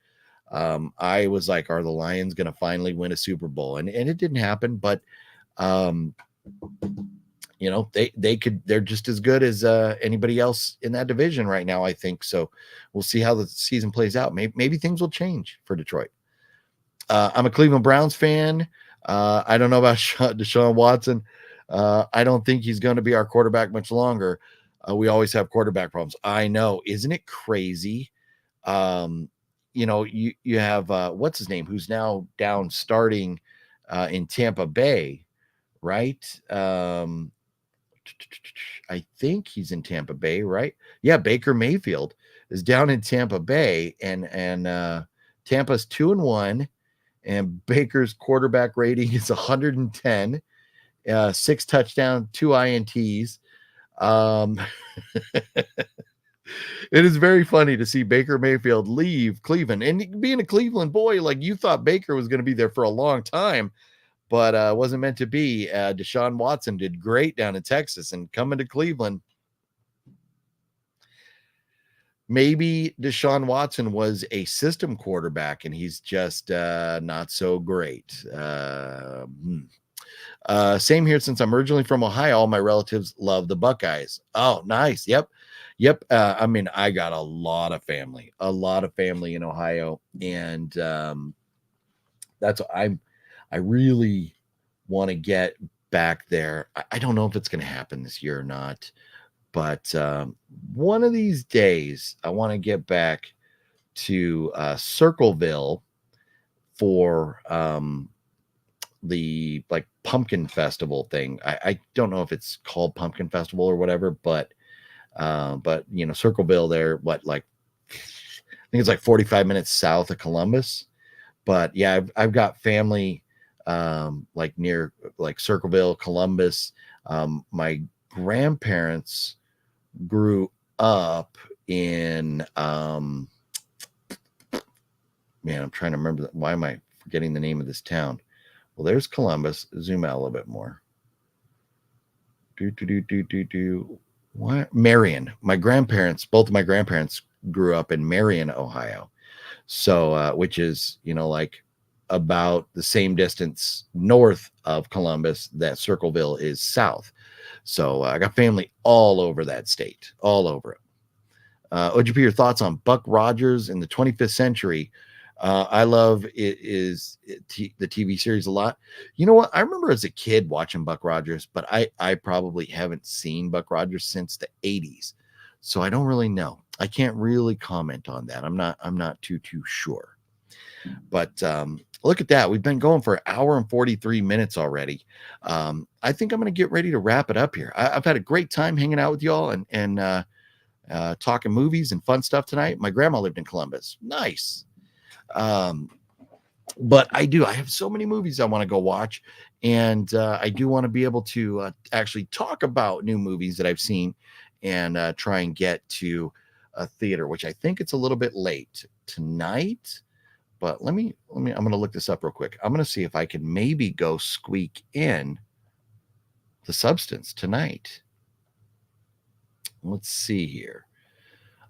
I was like, are the Lions going to finally win a Super Bowl? And it didn't happen, but you know, they're just as good as anybody else in that division right now, I think. So we'll see how the season plays out. Maybe things will change for Detroit. I'm a Cleveland Browns fan. I don't know about Deshaun Watson. I don't think he's going to be our quarterback much longer. We always have quarterback problems. I know. Isn't it crazy? You know, you have what's his name, who's now down starting in Tampa Bay, right? I think he's in Tampa Bay, right? Yeah, Baker Mayfield is down in Tampa Bay, and Tampa's 2-1, and Baker's quarterback rating is 110, 6 touchdowns, 2 INTs. It is very funny to see Baker Mayfield leave Cleveland, and being a Cleveland boy, like, you thought Baker was going to be there for a long time, but wasn't meant to be. Deshaun Watson did great down in Texas, and coming to Cleveland, maybe Deshaun Watson was a system quarterback and he's just not so great. Same here. Since I'm originally from Ohio, all my relatives love the Buckeyes. Oh, nice. Yep. I mean, I got a lot of family in Ohio, and that's I really want to get back there. I don't know if it's going to happen this year or not, but one of these days I want to get back to Circleville for the like pumpkin festival thing. I don't know if it's called Pumpkin Festival or whatever, but you know, Circleville there, I think it's like 45 minutes south of Columbus. But yeah, I've got family like near like Circleville, Columbus. My grandparents grew up in man, I'm trying to remember why am I forgetting the name of this town? Well, there's Columbus. Zoom out a little bit more. What? Marion. Both of my grandparents grew up in Marion, Ohio. So, which is, you know, like about the same distance north of Columbus that Circleville is south. So I got family all over that state, all over it. OGP, your thoughts on Buck Rogers in the 25th century? I love the TV series a lot. You know what? I remember as a kid watching Buck Rogers, but I probably haven't seen Buck Rogers since the 80s. So I don't really know. I can't really comment on that. I'm not too sure. But look at that. We've been going for an hour and 43 minutes already. I think I'm going to get ready to wrap it up here. I've had a great time hanging out with y'all and talking movies and fun stuff tonight. My grandma lived in Columbus. Nice. But I have so many movies I want to go watch, and I do want to be able to actually talk about new movies that I've seen and try and get to a theater, which I think it's a little bit late tonight. But let me I'm going to look this up real quick. I'm going to see if I can maybe go squeak in The Substance tonight. Let's see here.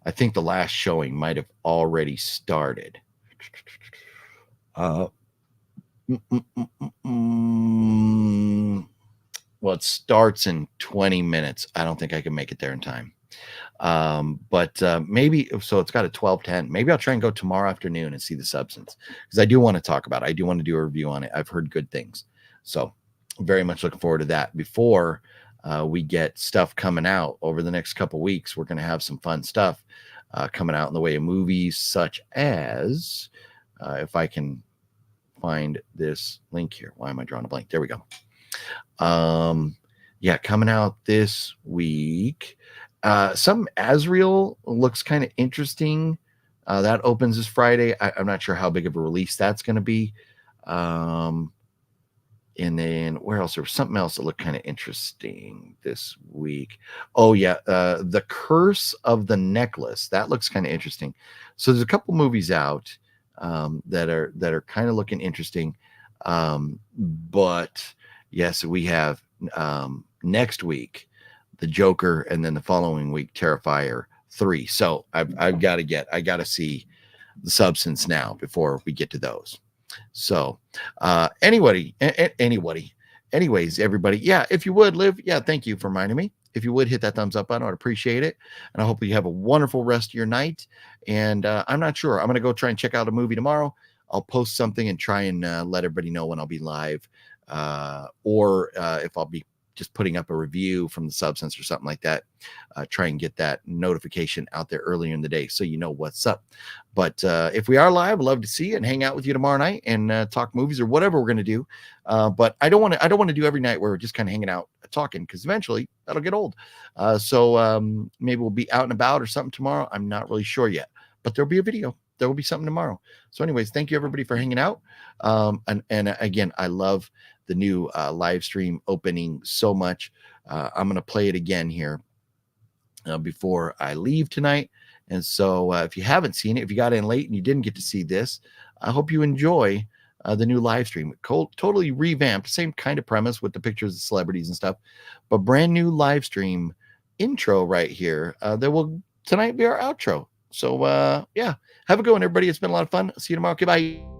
I think the last showing might have already started. Well, it starts in 20 minutes. I don't think I can make it there in time. But maybe, so it's got a 12:10. Maybe I'll try and go tomorrow afternoon and see The Substance, because I do want to talk about it. I do want to do a review on it. I've heard good things. So very much looking forward to that. Before we get stuff coming out over the next couple weeks, we're going to have some fun stuff coming out in the way of movies, such as, if I can find this link here. Why am I drawing a blank? There we go. Yeah, coming out this week. Some Azrael looks kind of interesting. That opens this Friday. I'm not sure how big of a release that's going to be. And then where else? There was something else that looked kind of interesting this week. Oh yeah, The Curse of the Necklace. That looks kind of interesting. So there's a couple movies out that are kind of looking interesting. But yes, we have next week The Joker, and then the following week Terrifier 3. So I've got to see The Substance now before we get to those. So anyways, everybody, yeah, if you would, Liv, yeah, thank you for reminding me. If you would hit that thumbs up button, I'd appreciate it. And I hope you have a wonderful rest of your night. And I'm not sure. I'm going to go try and check out a movie tomorrow. I'll post something and try and let everybody know when I'll be live, or if I'll be just putting up a review from The Substance or something like that. Try and get that notification out there earlier in the day so you know what's up. But if we are live, I'd love to see you and hang out with you tomorrow night and talk movies or whatever we're going to do. But I don't want to do every night where we're just kind of hanging out talking, because eventually that'll get old. So maybe we'll be out and about or something tomorrow. I'm not really sure yet, but there'll be a video. There will be something tomorrow. So anyways, thank you everybody for hanging out. And again, I love the new live stream opening so much. I'm going to play it again here before I leave tonight. And so if you haven't seen it, if you got in late and you didn't get to see this, I hope you enjoy the new live stream. Totally revamped, same kind of premise with the pictures of celebrities and stuff, but brand new live stream intro right here. That will tonight be our outro. So yeah, have a good one, everybody. It's been a lot of fun. See you tomorrow. Goodbye.